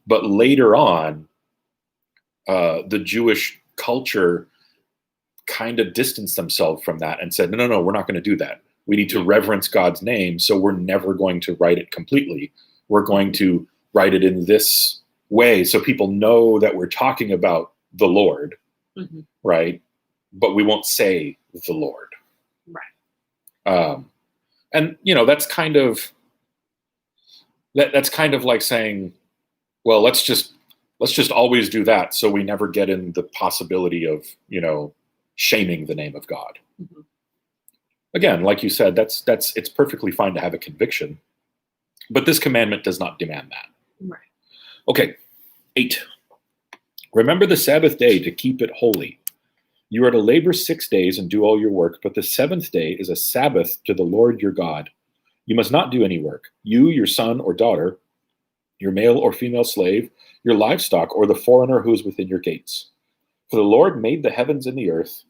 But later on, the Jewish culture kind of distanced themselves from that and said, no, we're not going to do that. We need to reverence God's name, so we're never going to write it completely. We're going to write it in this way so people know that we're talking about the Lord, Mm-hmm. right? But we won't say the Lord. Right. And, you know, that's kind of like saying, well, let's just always do that so we never get in the possibility of, you know, shaming the name of God. Mm-hmm. Again, like you said, it's perfectly fine to have a conviction, but this commandment does not demand that. Right. Okay, 8. Remember the Sabbath day to keep it holy. You are to labor 6 days and do all your work, but the 7th day is a Sabbath to the Lord your God. You must not do any work. You, your son or daughter, your male or female slave, your livestock, or the foreigner who is within your gates. For the Lord made the heavens and the earth,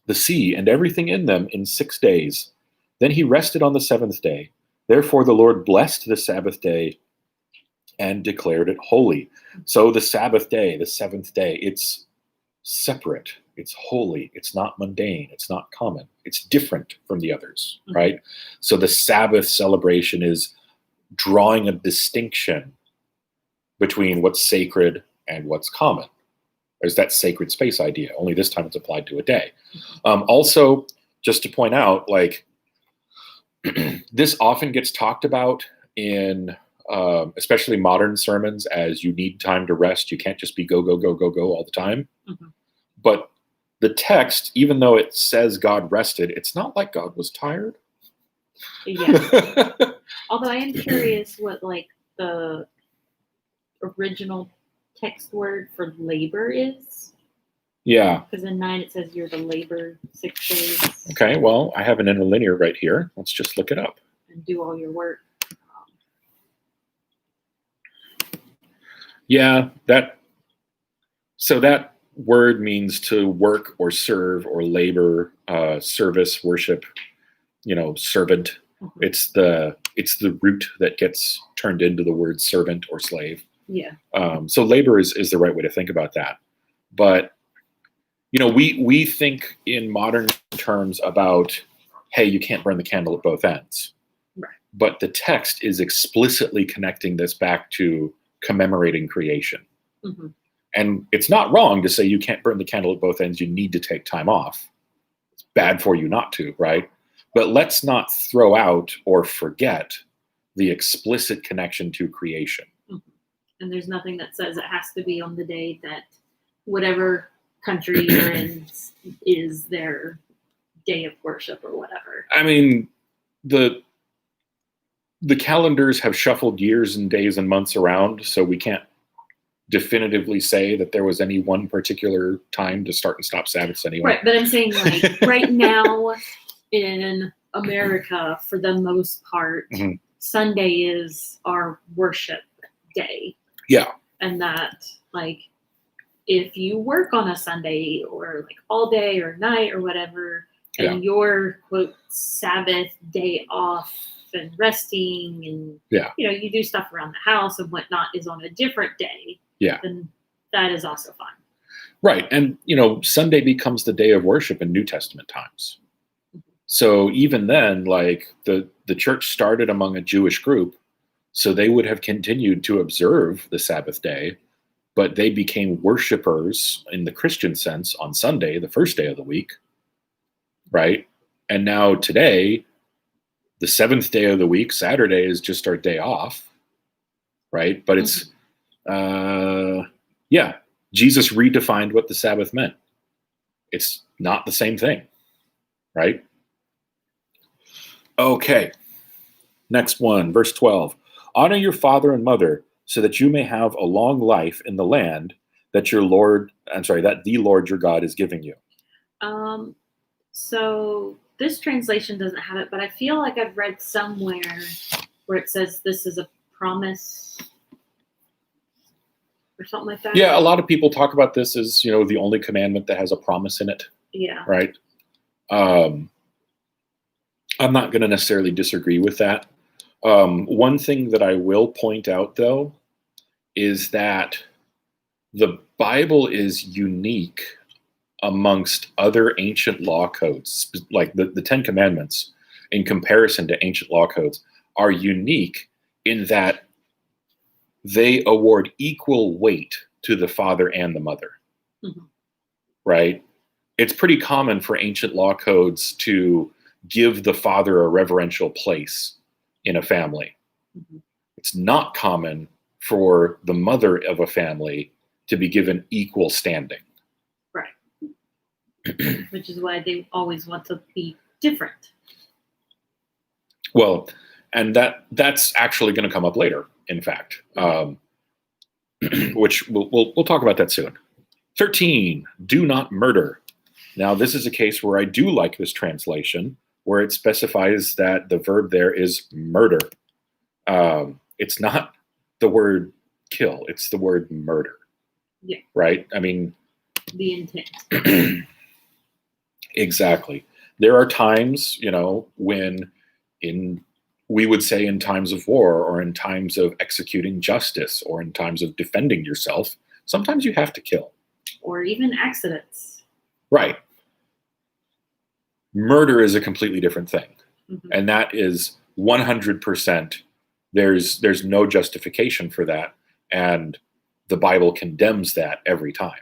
the sea, and everything in them in 6 days. Then he rested on the 7th day. Therefore the Lord blessed the Sabbath day and declared it holy. So the Sabbath day, the 7th day, it's separate. It's holy. It's not mundane. It's not common. It's different from the others, Mm-hmm. right? So the Sabbath celebration is drawing a distinction between what's sacred and what's common. There's that sacred space idea, only this time it's applied to a day. Also, just to point out, like, this often gets talked about in especially modern sermons, as you need time to rest. You can't just be go, go, go, go, go all the time. Mhm. But the text, even though it says God rested, it's not like God was tired. Yeah. Although I am curious what like the original text word for labor is. Yeah. Because in 9 it says you're to labor 6 days Okay. Well, I have an interlinear right here. Let's just look it up. and do all your work. Yeah. So that word means to work or serve or labor, service, worship. Servant. Mhm. It's the root that gets turned into the word servant or slave. Yeah. So labor is the right way to think about that. But we think in modern terms about, hey, you can't burn the candle at both ends. Right. But the text is explicitly connecting this back to commemorating creation. Mm-hmm. And it's not wrong to say you can't burn the candle at both ends. You need to take time off. It's bad for you not to, right? But let's not throw out or forget the explicit connection to creation. Mm-hmm. And there's nothing that says it has to be on the day that whatever country you're in is their day of worship or whatever. I mean, the calendars have shuffled years and days and months around, so we can't definitively say that there was any one particular time to start and stop Sabbaths anyway. Right, but I'm saying like right now in America, for the most part, mm-hmm. Sunday is our worship day. Yeah. And that like if you work on a Sunday or like all day or night or whatever, and your quote Sabbath day off and resting and you do stuff around the house and whatnot is on a different day, then that is also fine. Right. And Sunday becomes the day of worship in New Testament times. Mm-hmm. So even then, like the church started among a Jewish group, so they would have continued to observe the Sabbath day, but they became worshipers in the Christian sense on Sunday, the first day of the week. Right. And now today, the seventh day of the week, Saturday, is just our day off. Right. But it's, Jesus redefined what the Sabbath meant. It's not the same thing. Right. Okay. Next one, verse 12. Honor your father and mother, so that you may have a long life in the land that the Lord your God is giving you. So this translation doesn't have it, but I feel like I've read somewhere where it says this is a promise or something like that. Yeah, a lot of people talk about this as, the only commandment that has a promise in it. Yeah. Right. I'm not going to necessarily disagree with that. One thing that I will point out, though, is that the Bible is unique amongst other ancient law codes, like the Ten Commandments, in comparison to ancient law codes, are unique in that they award equal weight to the father and the mother. Mm-hmm. Right? It's pretty common for ancient law codes to give the father a reverential place in a family. Mm-hmm. It's not common for the mother of a family to be given equal standing. Right. Which is why they always want to be different. Well, and that's actually going to come up later, in fact, which we'll talk about that soon. 13, do not murder. Now, this is a case where I do like this translation, where it specifies that the verb there is murder. It's not the word kill, it's the word murder. Yeah. Right? I mean, the intent. Exactly. There are times, when we would say in times of war or in times of executing justice or in times of defending yourself, sometimes you have to kill. Or even accidents. Right. Murder is a completely different thing. Mm-hmm. And that is 100%. There's no justification for that. And the Bible condemns that every time.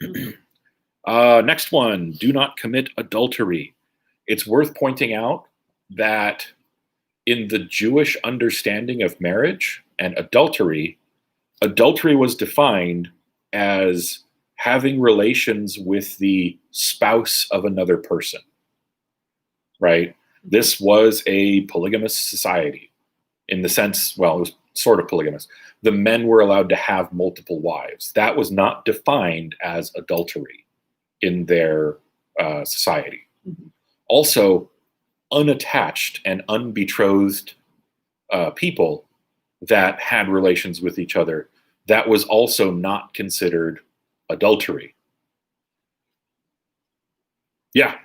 Mm-hmm. Next one, do not commit adultery. It's worth pointing out that in the Jewish understanding of marriage and adultery, adultery was defined as having relations with the spouse of another person, right? This was a polygamous society in the sense, well, it was sort of polygamous. The men were allowed to have multiple wives. That was not defined as adultery in their society. Mhm. Also, unattached and unbetrothed people that had relations with each other, that was also not considered adultery. Yeah,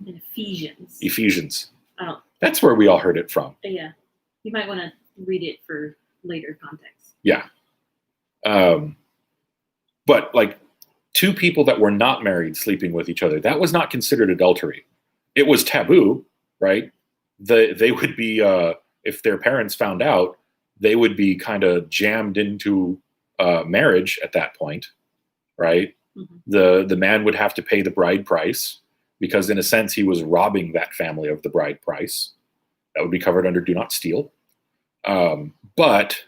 In Ephesians. Ephesians. Oh, That's where we all heard it from. yeah. You might want to read it for later context. Yeah. But like two people that were not married sleeping with each other, that was not considered adultery. It was taboo, right? They would be, if their parents found out, they would be kind of jammed into marriage at that point, right? Mhm. The man would have to pay the bride price because, in a sense, he was robbing that family of the bride price. That would be covered under do not steal. But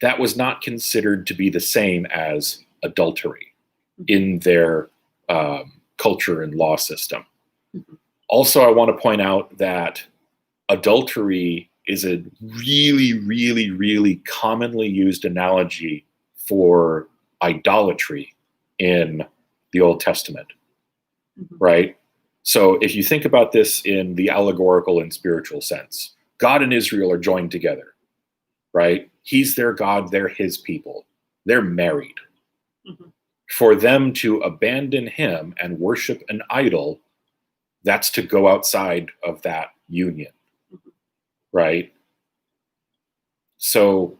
that was not considered to be the same as adultery in their culture and law system. Mhm. Also, I want to point out that adultery is a really, really, really commonly used analogy for idolatry in the Old Testament, Mhm. right? So if you think about this in the allegorical and spiritual sense, God and Israel are joined together, right? He's their God, they're his people. They're married. Mhm. For them to abandon him and worship an idol, that's to go outside of that union, Mhm. right? So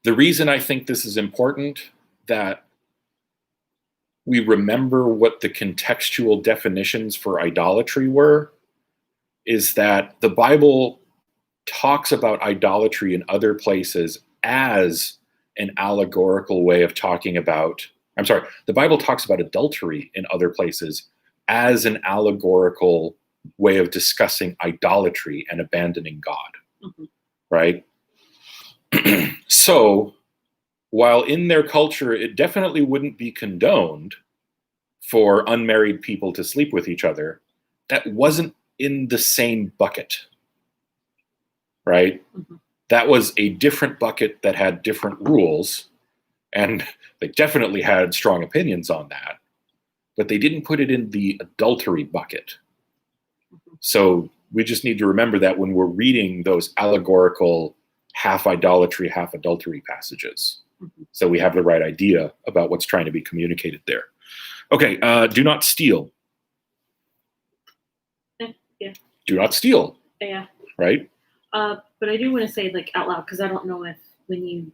the reason I think this is important that we remember what the contextual definitions for idolatry were is that the Bible talks about idolatry in other places as an allegorical way of talking about, I'm sorry, the Bible talks about adultery in other places as an allegorical way of discussing idolatry and abandoning God, Mhm. right? So, while in their culture it definitely wouldn't be condoned for unmarried people to sleep with each other, that wasn't in the same bucket, right? Mhm. That was a different bucket that had different rules, and they definitely had strong opinions on that, but they didn't put it in the adultery bucket. Mhm. So we just need to remember that when we're reading those allegorical half idolatry, half adultery passages, Mhm. so we have the right idea about what's trying to be communicated there. Okay, do not steal. Yeah. Do not steal, Yeah. right? But I do want to say like out loud because I don't know if when you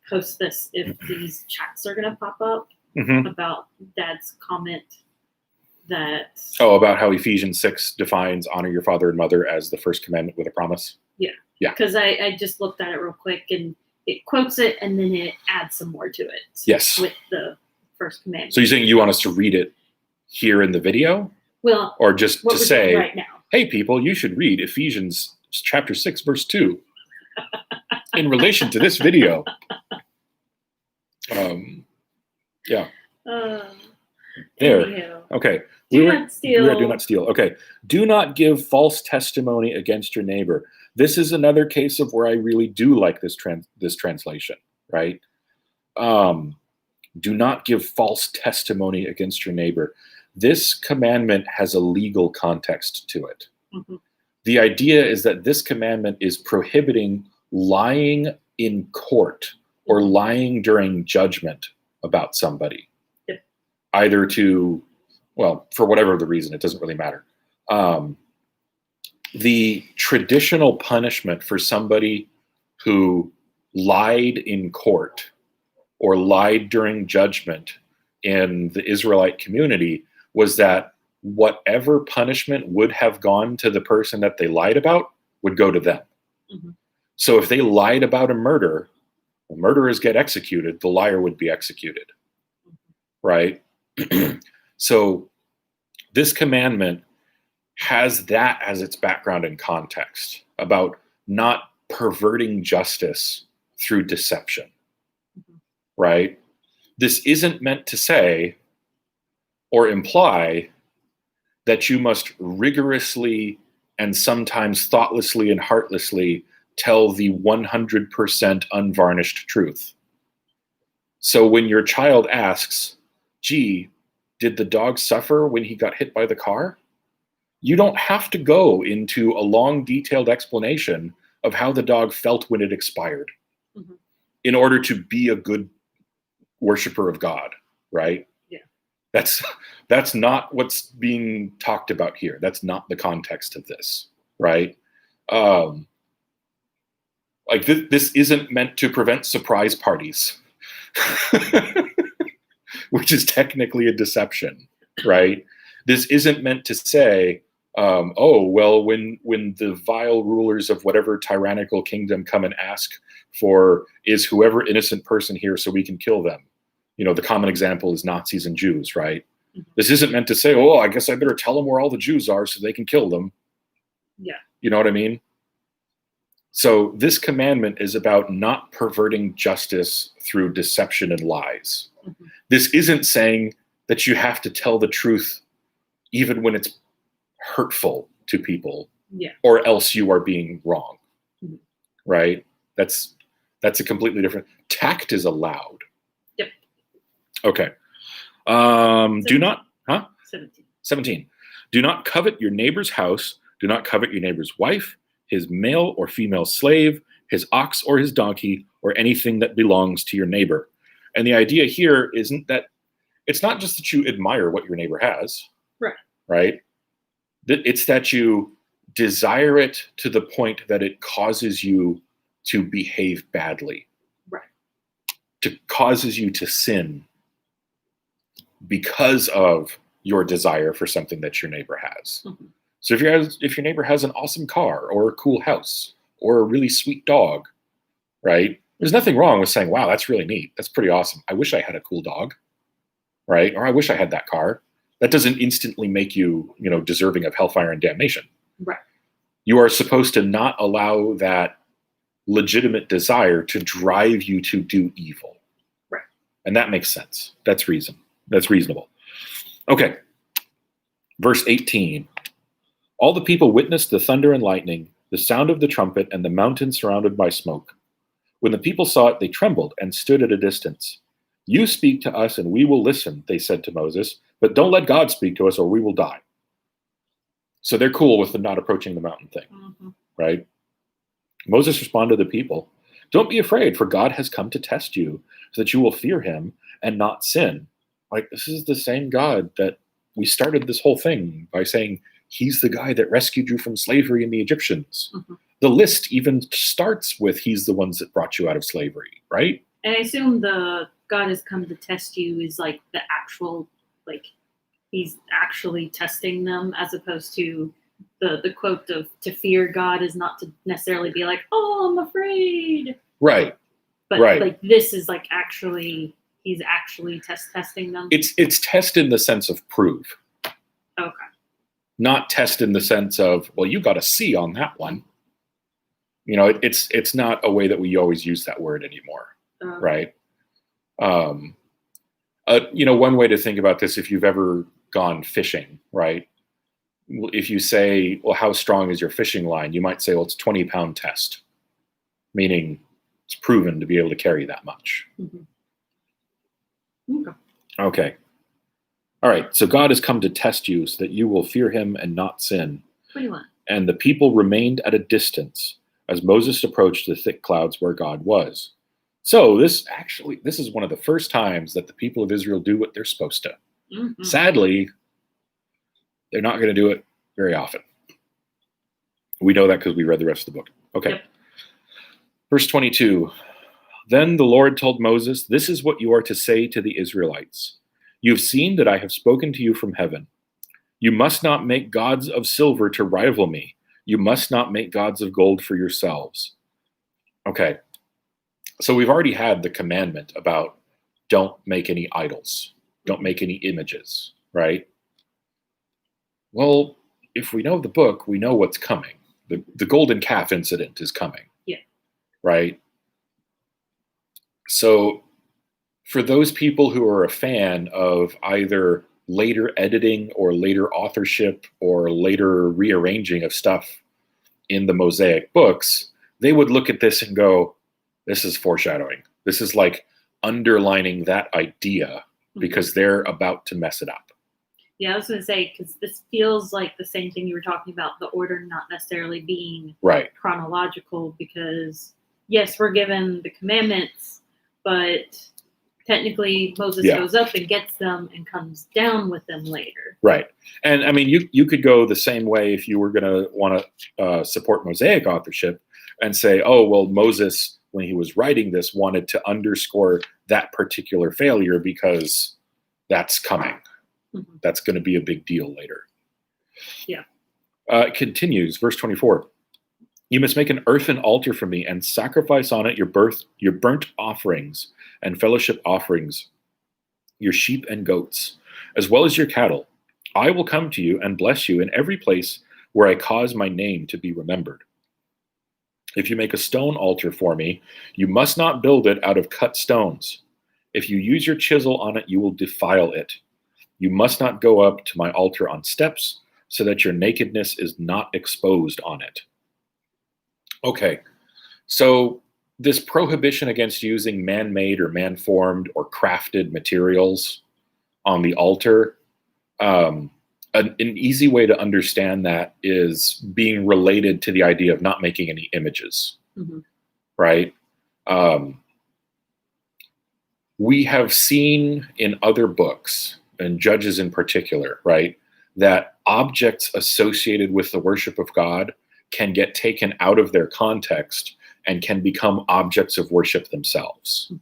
post this if these chats are gonna pop up Mm-hmm. about Dad's comment that Oh, about how Ephesians 6 defines honor your father and mother as the first commandment with a promise. Yeah. because I just looked at it real quick and it quotes it and then it adds some more to it. Yes. With the first commandment. So you're saying you want us to read it here in the video? Well, Or just what to we're say, doing right now. hey, people, you should read Ephesians chapter 6, verse 2 in relation to this video. Yeah. There. Anyhow. Okay. Do not steal. We were at do not steal. Okay. Do not give false testimony against your neighbor. This is another case of where I really do like this translation, right? Do not give false testimony against your neighbor. This commandment has a legal context to it. Mhm. The idea is that this commandment is prohibiting lying in court or Mhm. lying during judgment about somebody. Yep. Either to, well, for whatever the reason, it doesn't really matter. The traditional punishment for somebody who lied in court or lied during judgment in the Israelite community was that whatever punishment would have gone to the person that they lied about would go to them. Mhm. So if they lied about a murder, the murderers get executed, the liar would be executed, right? So this commandment has that as its background and context about not perverting justice through deception, Mhm. right? This isn't meant to say or imply that you must rigorously and sometimes thoughtlessly and heartlessly tell the 100% unvarnished truth. So when your child asks, gee, did the dog suffer when he got hit by the car? You don't have to go into a long, detailed explanation of how the dog felt when it expired Mhm. in order to be a good worshiper of God, right? Yeah. That's not what's being talked about here. That's not the context of this, right? Like this isn't meant to prevent surprise parties, which is technically a deception, right? This isn't meant to say, oh, well, when the vile rulers of whatever tyrannical kingdom come and ask for, is whoever innocent person here so we can kill them? You know, the common example is Nazis and Jews, right? Mhm. This isn't meant to say, oh, I guess I better tell them where all the Jews are so they can kill them. Yeah. You know what I mean? So this commandment is about not perverting justice through deception and lies. Mhm. This isn't saying that you have to tell the truth even when it's hurtful to people, Yeah. or else you are being wrong, Mhm. right? That's a completely different. Tact is allowed. Yep. Okay. Do not, 17. 17. Do not covet your neighbor's house. Do not covet your neighbor's wife, his male or female slave, his ox or his donkey, or anything that belongs to your neighbor. And the idea here isn't that it's not just that you admire what your neighbor has, Right. right? It's that you desire it to the point that it causes you to behave badly. Right. To causes you to sin because of your desire for something that your neighbor has. Mhm. So if your neighbor has an awesome car or a cool house or a really sweet dog, right? There's nothing wrong with saying, wow, that's really neat. That's pretty awesome. I wish I had a cool dog, right? Or I wish I had that car. That doesn't instantly make you, deserving of hellfire and damnation. Right. You are supposed to not allow that legitimate desire to drive you to do evil. Right. And that makes sense. That's reasonable. Okay. Verse 18. All the people witnessed the thunder and lightning, the sound of the trumpet, and the mountain surrounded by smoke. When the people saw it, they trembled and stood at a distance. You speak to us and we will listen, they said to Moses, but don't let God speak to us or we will die. So they're cool with the not approaching the mountain thing, right? Moses responded to the people, don't be afraid, for God has come to test you so that you will fear him and not sin. Like, this is the same God that we started this whole thing by saying, he's the guy that rescued you from slavery and the Egyptians. Mhm. The list even starts with he's the ones that brought you out of slavery, right? And I assume the God has come to test you is like the actual, like, he's actually testing them, as opposed to the quote of to fear God is not to necessarily be like, oh, I'm afraid. Right. But Right. like this is like actually, he's actually testing them. It's test in the sense of prove, Okay. not test in the sense of, well, you got a C on that one. It's not a way that we always use that word anymore, right? One way to think about this, if you've ever gone fishing, right? If you say, well, how strong is your fishing line? You might say, well, it's 20-pound test, meaning it's proven to be able to carry that much. Mhm. Okay. All right. So God has come to test you so that you will fear him and not sin. 21. And the people remained at a distance as Moses approached the thick clouds where God was. So this is one of the first times that the people of Israel do what they're supposed to. Mhm. Sadly, they're not going to do it very often. We know that because we read the rest of the book. Okay. Yep. Verse 22. Then the Lord told Moses, this is what you are to say to the Israelites. You have seen that I have spoken to you from heaven. You must not make gods of silver to rival me. You must not make gods of gold for yourselves. Okay. So we've already had the commandment about don't make any idols. Don't make any images, right? Well, if we know the book, we know what's coming. The golden calf incident is coming. Yeah. right? So for those people who are a fan of either later editing or later authorship or later rearranging of stuff in the Mosaic books, they would look at this and go, this is foreshadowing. This is like underlining that idea because they're about to mess it up. Yeah, I was going to say, because this feels like the same thing you were talking about, the order not necessarily being Right. chronological, because yes, we're given the commandments, but technically Moses goes up and gets them and comes down with them later. Right. And I mean, you could go the same way if you were going to want to support Mosaic authorship and say, oh, well, Moses, when he was writing this, wanted to underscore that particular failure because that's coming. Mm-hmm. That's going to be a big deal later. Yeah. It continues, verse 24. You must make an earthen altar for me and sacrifice on it your burnt offerings and fellowship offerings, your sheep and goats, as well as your cattle. I will come to you and bless you in every place where I cause my name to be remembered. If you make a stone altar for me, you must not build it out of cut stones. If you use your chisel on it, you will defile it. You must not go up to my altar on steps, so that your nakedness is not exposed on it. Okay, so this prohibition against using man-made or man-formed or crafted materials on the altar, an easy way to understand that is being related to the idea of not making any images, right? We have seen in other books, and Judges in particular, right, that objects associated with the worship of God can get taken out of their context and can become objects of worship themselves,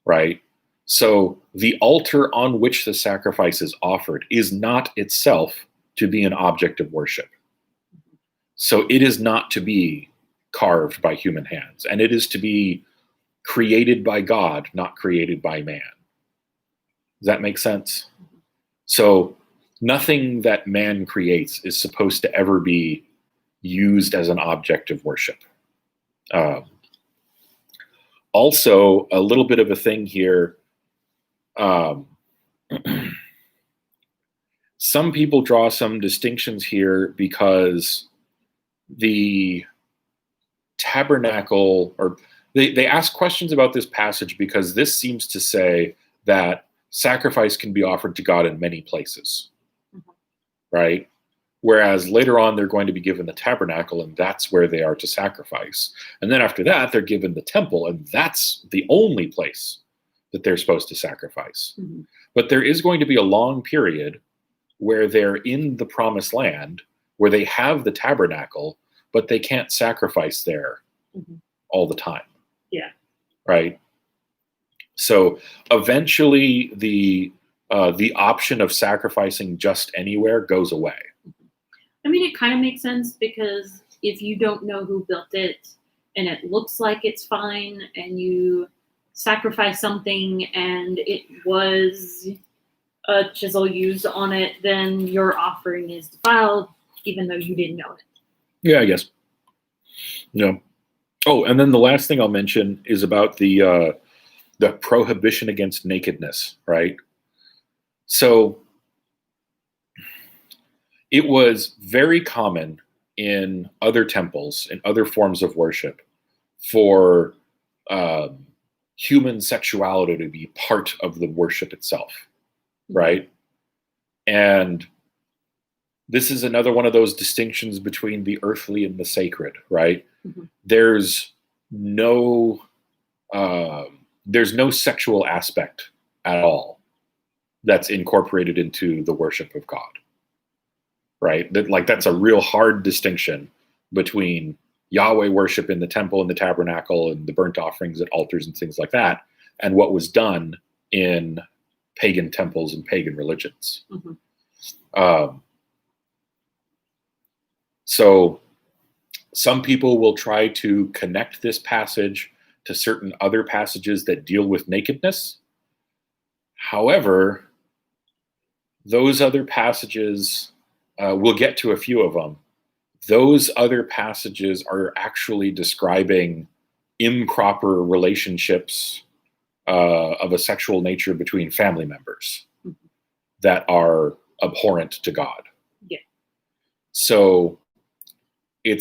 right? So the altar on which the sacrifice is offered is not itself to be an object of worship. So it is not to be carved by human hands, and it is to be created by God, not created by man. Does that make sense? So nothing that man creates is supposed to ever be used as an object of worship. Also, a little bit of a thing here. Some people draw some distinctions here because the tabernacle, or they ask questions about this passage because this seems to say that sacrifice can be offered to God in many places, right? Whereas later on, they're going to be given the tabernacle, and that's where they are to sacrifice. And then after that, they're given the temple, and that's the only place that they're supposed to sacrifice. But there is going to be a long period where they're in the promised land, where they have the tabernacle, but they can't sacrifice there all the time. Yeah. Right? So eventually the option of sacrificing just anywhere goes away. I mean, it kind of makes sense, because if you don't know who built it and it looks like it's fine and you sacrifice something and it was a chisel used on it, then your offering is defiled, even though you didn't know it. Yeah, I guess. Yeah. Oh, and then the last thing I'll mention is about the prohibition against nakedness, right? So it was very common in other temples, in other forms of worship, for human sexuality to be part of the worship itself, right? And this is another one of those distinctions between the earthly and the sacred, right? There's no sexual aspect at all that's incorporated into the worship of God, right? That's a real hard distinction between Yahweh worship in the temple and the tabernacle and the burnt offerings at altars and things like that, and what was done in pagan temples and pagan religions. So some people will try to connect this passage to certain other passages that deal with nakedness. However, those other passages, we'll get to a few of them. Those other passages are actually describing improper relationships of a sexual nature between family members that are abhorrent to God. Yeah. So you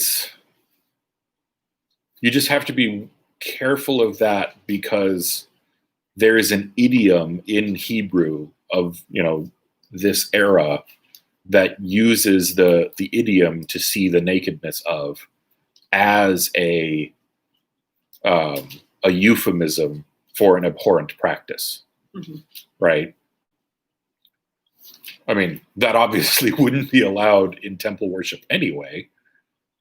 just have to be careful of that, because there is an idiom in Hebrew of, this era that uses the idiom to see the nakedness of as a euphemism for an abhorrent practice, right? I mean, that obviously wouldn't be allowed in temple worship anyway,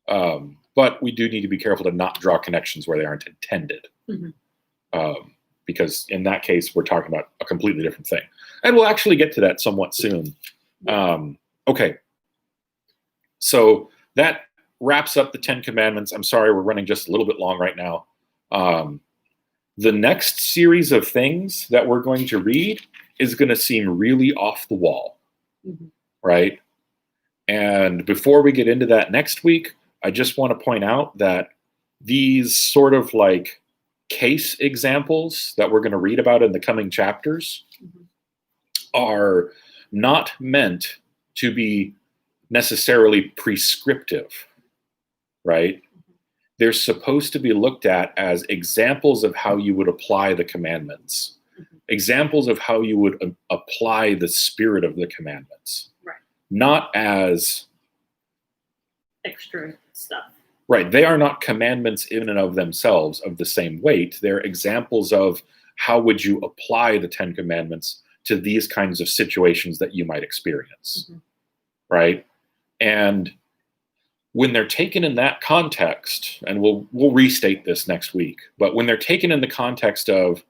but we do need to be careful to not draw connections where they aren't intended, because in that case, we're talking about a completely different thing. And we'll actually get to that somewhat soon. Okay, so that wraps up the 10 Commandments. I'm sorry, we're running just a little bit long right now. The next series of things that we're going to read is going to seem really off the wall, right? And before we get into that next week, I just want to point out that these sort of like case examples that we're going to read about in the coming chapters are not meant to be necessarily prescriptive, right? They're supposed to be looked at as examples of how you would apply the commandments, examples of how you would apply the spirit of the commandments, right? Not as extra stuff. Right. They are not commandments in and of themselves of the same weight. They're examples of how would you apply the 10 Commandments to these kinds of situations that you might experience, right? And when they're taken in that context, and we'll restate this next week, but when they're taken in the context of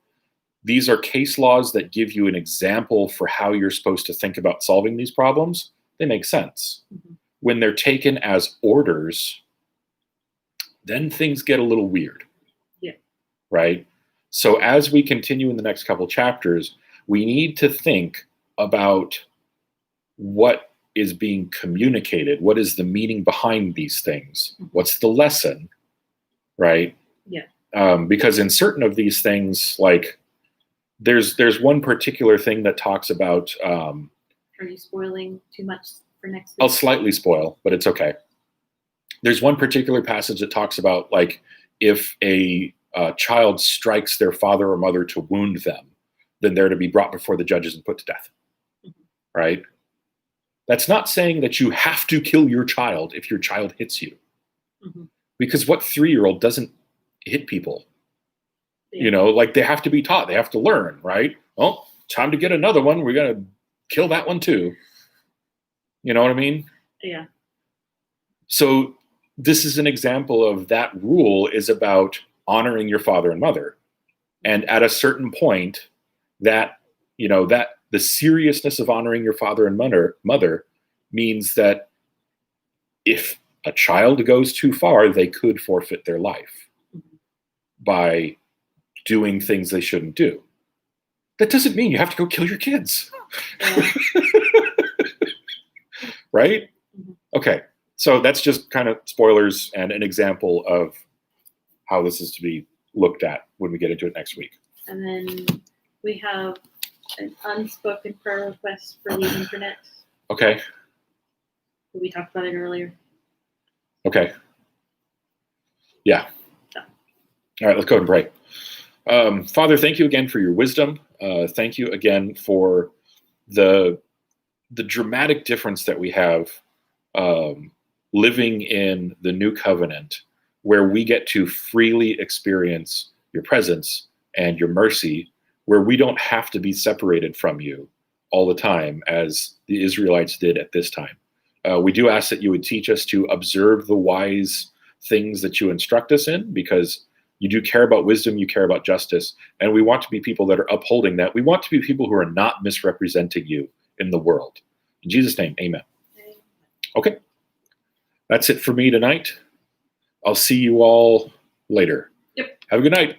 these are case laws that give you an example for how you're supposed to think about solving these problems, they make sense. When they're taken as orders, then things get a little weird. Yeah. Right? So as we continue in the next couple chapters, we need to think about what is being communicated. What is the meaning behind these things? What's the lesson? Right? Yeah. Because in certain of these things, like there's one particular thing that talks about. Are you spoiling too much for next week? I'll slightly spoil, but it's okay. There's one particular passage that talks about, like, if a child strikes their father or mother to wound them, then they're to be brought before the judges and put to death. Right? That's not saying that you have to kill your child if your child hits you. Because what 3-year-old doesn't hit people? Yeah. Like they have to be taught. They have to learn, right? Oh, time to get another one. We're going to kill that one too. You know what I mean? Yeah. So this is an example of that rule is about honoring your father and mother. And at a certain point, that the seriousness of honoring your father and mother means that if a child goes too far, they could forfeit their life by doing things they shouldn't do. That doesn't mean you have to go kill your kids. Yeah. Right? Okay. So that's just kind of spoilers and an example of how this is to be looked at when we get into it next week. And then we have an unspoken prayer request for the internet. Okay. We talked about it earlier. Okay. Yeah. All right, let's go ahead and pray. Father, thank you again for your wisdom. Thank you again for the dramatic difference that we have living in the new covenant, where we get to freely experience your presence and your mercy, where we don't have to be separated from you all the time as the Israelites did at this time. We do ask that you would teach us to observe the wise things that you instruct us in, because you do care about wisdom, you care about justice, and we want to be people that are upholding that. We want to be people who are not misrepresenting you in the world. In Jesus' name, amen. Okay. That's it for me tonight. I'll see you all later. Yep. Have a good night.